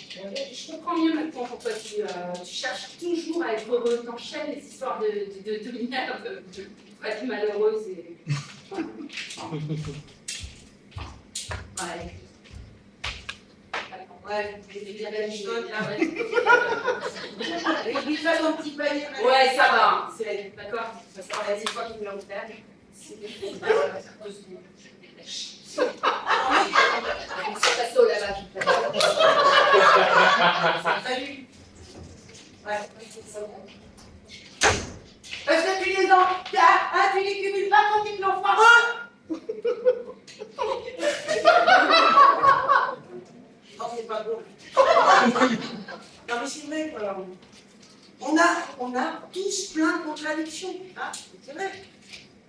je comprends mieux maintenant pourquoi tu cherches toujours à être heureux, t'enchaînes les histoires de lumière, de être malheureuse et... Ouais. Ouais, j'ai fait bien la chicotte, là, ouais. Ouais, Oublie pas ton petit panier. ça va, c'est d'accord. Ça sera la deuxième fois qu'il me l'a ouvert. C'est passé au lavage. Salut. Ouais, c'est ça. Parce que tu les en... tu les cumules pas quand tu te l'enfoireux. Non, c'est pas beau. Non, mais c'est vrai, quoi. On a tous plein de contradictions. Hein, c'est vrai.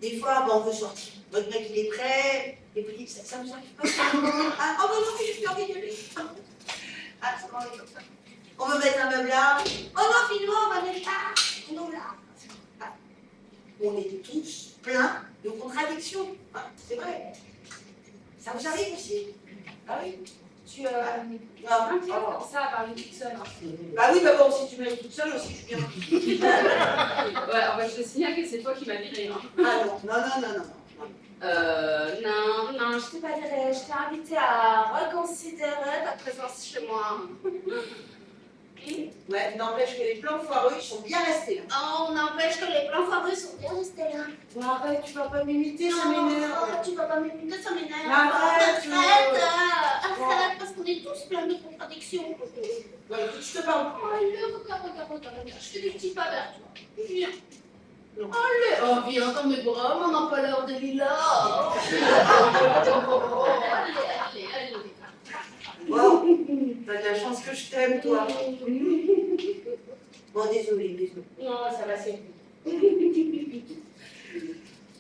Des fois, bon, on veut sortir. Votre mec, il est prêt. Et puis, ça vous arrive pas. Ah, oh non, mais j'ai plus envie d'y aller. Ah, ça m'arrive comme ça. On veut mettre un meuble là. Oh non, finalement, on va mettre là. Non, là. Ah. On est tous pleins de contradictions. Hein, c'est vrai. Ça vous arrive aussi. Ah oui. Tu non. comme ça à parler toute seule. Hein. Bah oui, bah bon, si tu m'aimes toute seule aussi, je suis bien. Ouais, alors je te signale que c'est toi qui m'as viré. Hein. Ah non, non. Non, je t'ai pas viré. Je t'ai invité à reconsidérer ta présence chez moi. Ouais, n'empêche que les plans foireux, ils sont bien restés là. Oh, on empêche que les plans favoris sont bien restés là. Bon, arrête, tu vas pas m'imiter, ça Non, m'énerve. tu vas pas m'écouter, ça m'énerve. Arrête, Arrête, parce qu'on est tous pleins de contradictions. Bah écoute, je te parle. Allez, regarde. Je fais des petits pas vers toi. Viens. Non. Allez, oh, viens dans mes bras, on n'a pas l'heure de Lila. Allez. Wow, t'as de la chance que je t'aime, toi. Bon, désolé. Non, ça va, c'est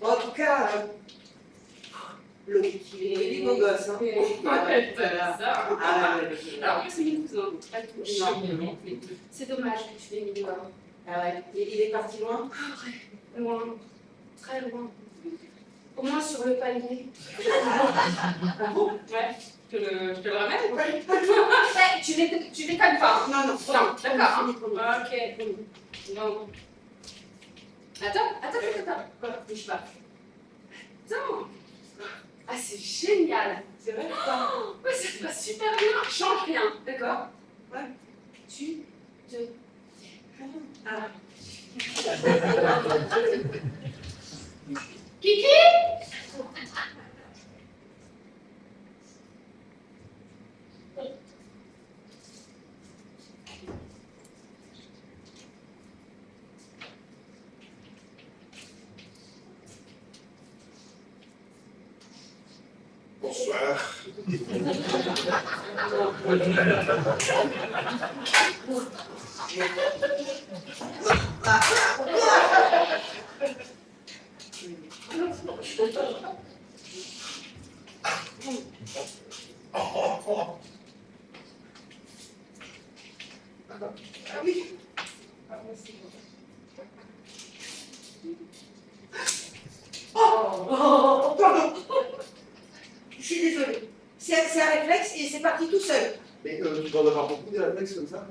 Bon, en tout cas, Loïc, il est beau gosse, hein. Alors, moi, c'est mes cousins. Pas tout. Non. C'est dommage que tu l'aies mis dehors. Ah ouais, il est parti loin. Loin. Très loin. Au moins sur le palier. Ouais. Je te le ramène ou pas? Tu déconnes pas. Non, Non, d'accord. D'accord. Ok. Non. Attends. Bouge pas. Attends. Ah, c'est génial. C'est vrai? Ouais, ça te va super bien. Change rien, d'accord? Ouais. Tu te... Ah. Kiki? Bonsoir. Ah oui. Oh, pardon. Je suis désolée. C'est un réflexe et c'est parti tout seul. Mais tu dois en avoir beaucoup des réflexes comme ça.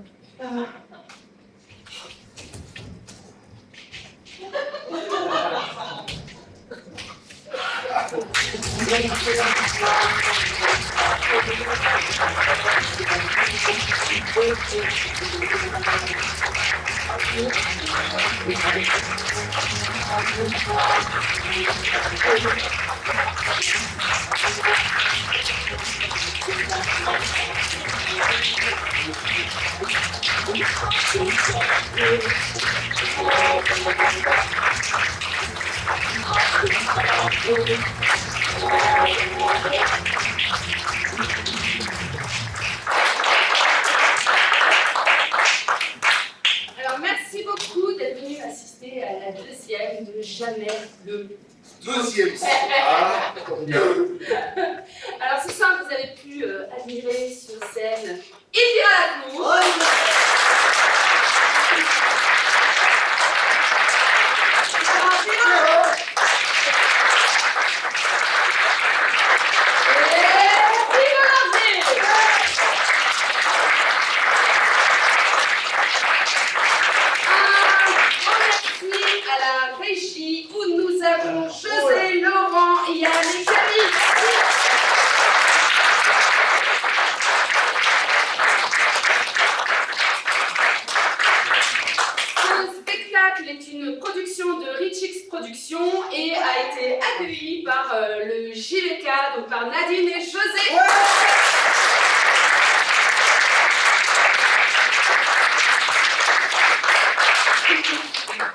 Alors, merci beaucoup d'être venu assister à la deuxième de Jamais le. Deuxième soir. Alors, ce soir, vous avez pu admirer sur scène Elvira Lacroix. À la régie où nous avons José, Laurent, Yann et Camille. Ce spectacle est une production de Richix Productions et a été accueilli par le JVK, donc par Nadine et José.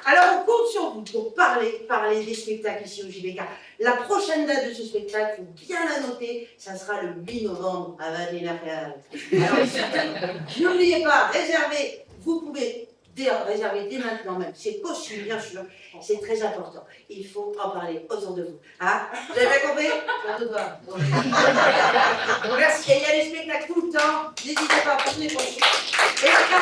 Alors, on compte sur vous pour parler des spectacles ici au JVK. La prochaine date de ce spectacle, il faut bien la noter, ça sera le 8 novembre à Vanilla-Real. Alors, n'oubliez pas, réservez, vous pouvez réserver dès maintenant même. C'est possible, bien sûr, c'est très important. Il faut en parler autour de vous. Hein? Vous avez bien compris? Surtout toi. Merci, et il y a des spectacles tout le temps. N'hésitez pas, venez pour nous. Et merci.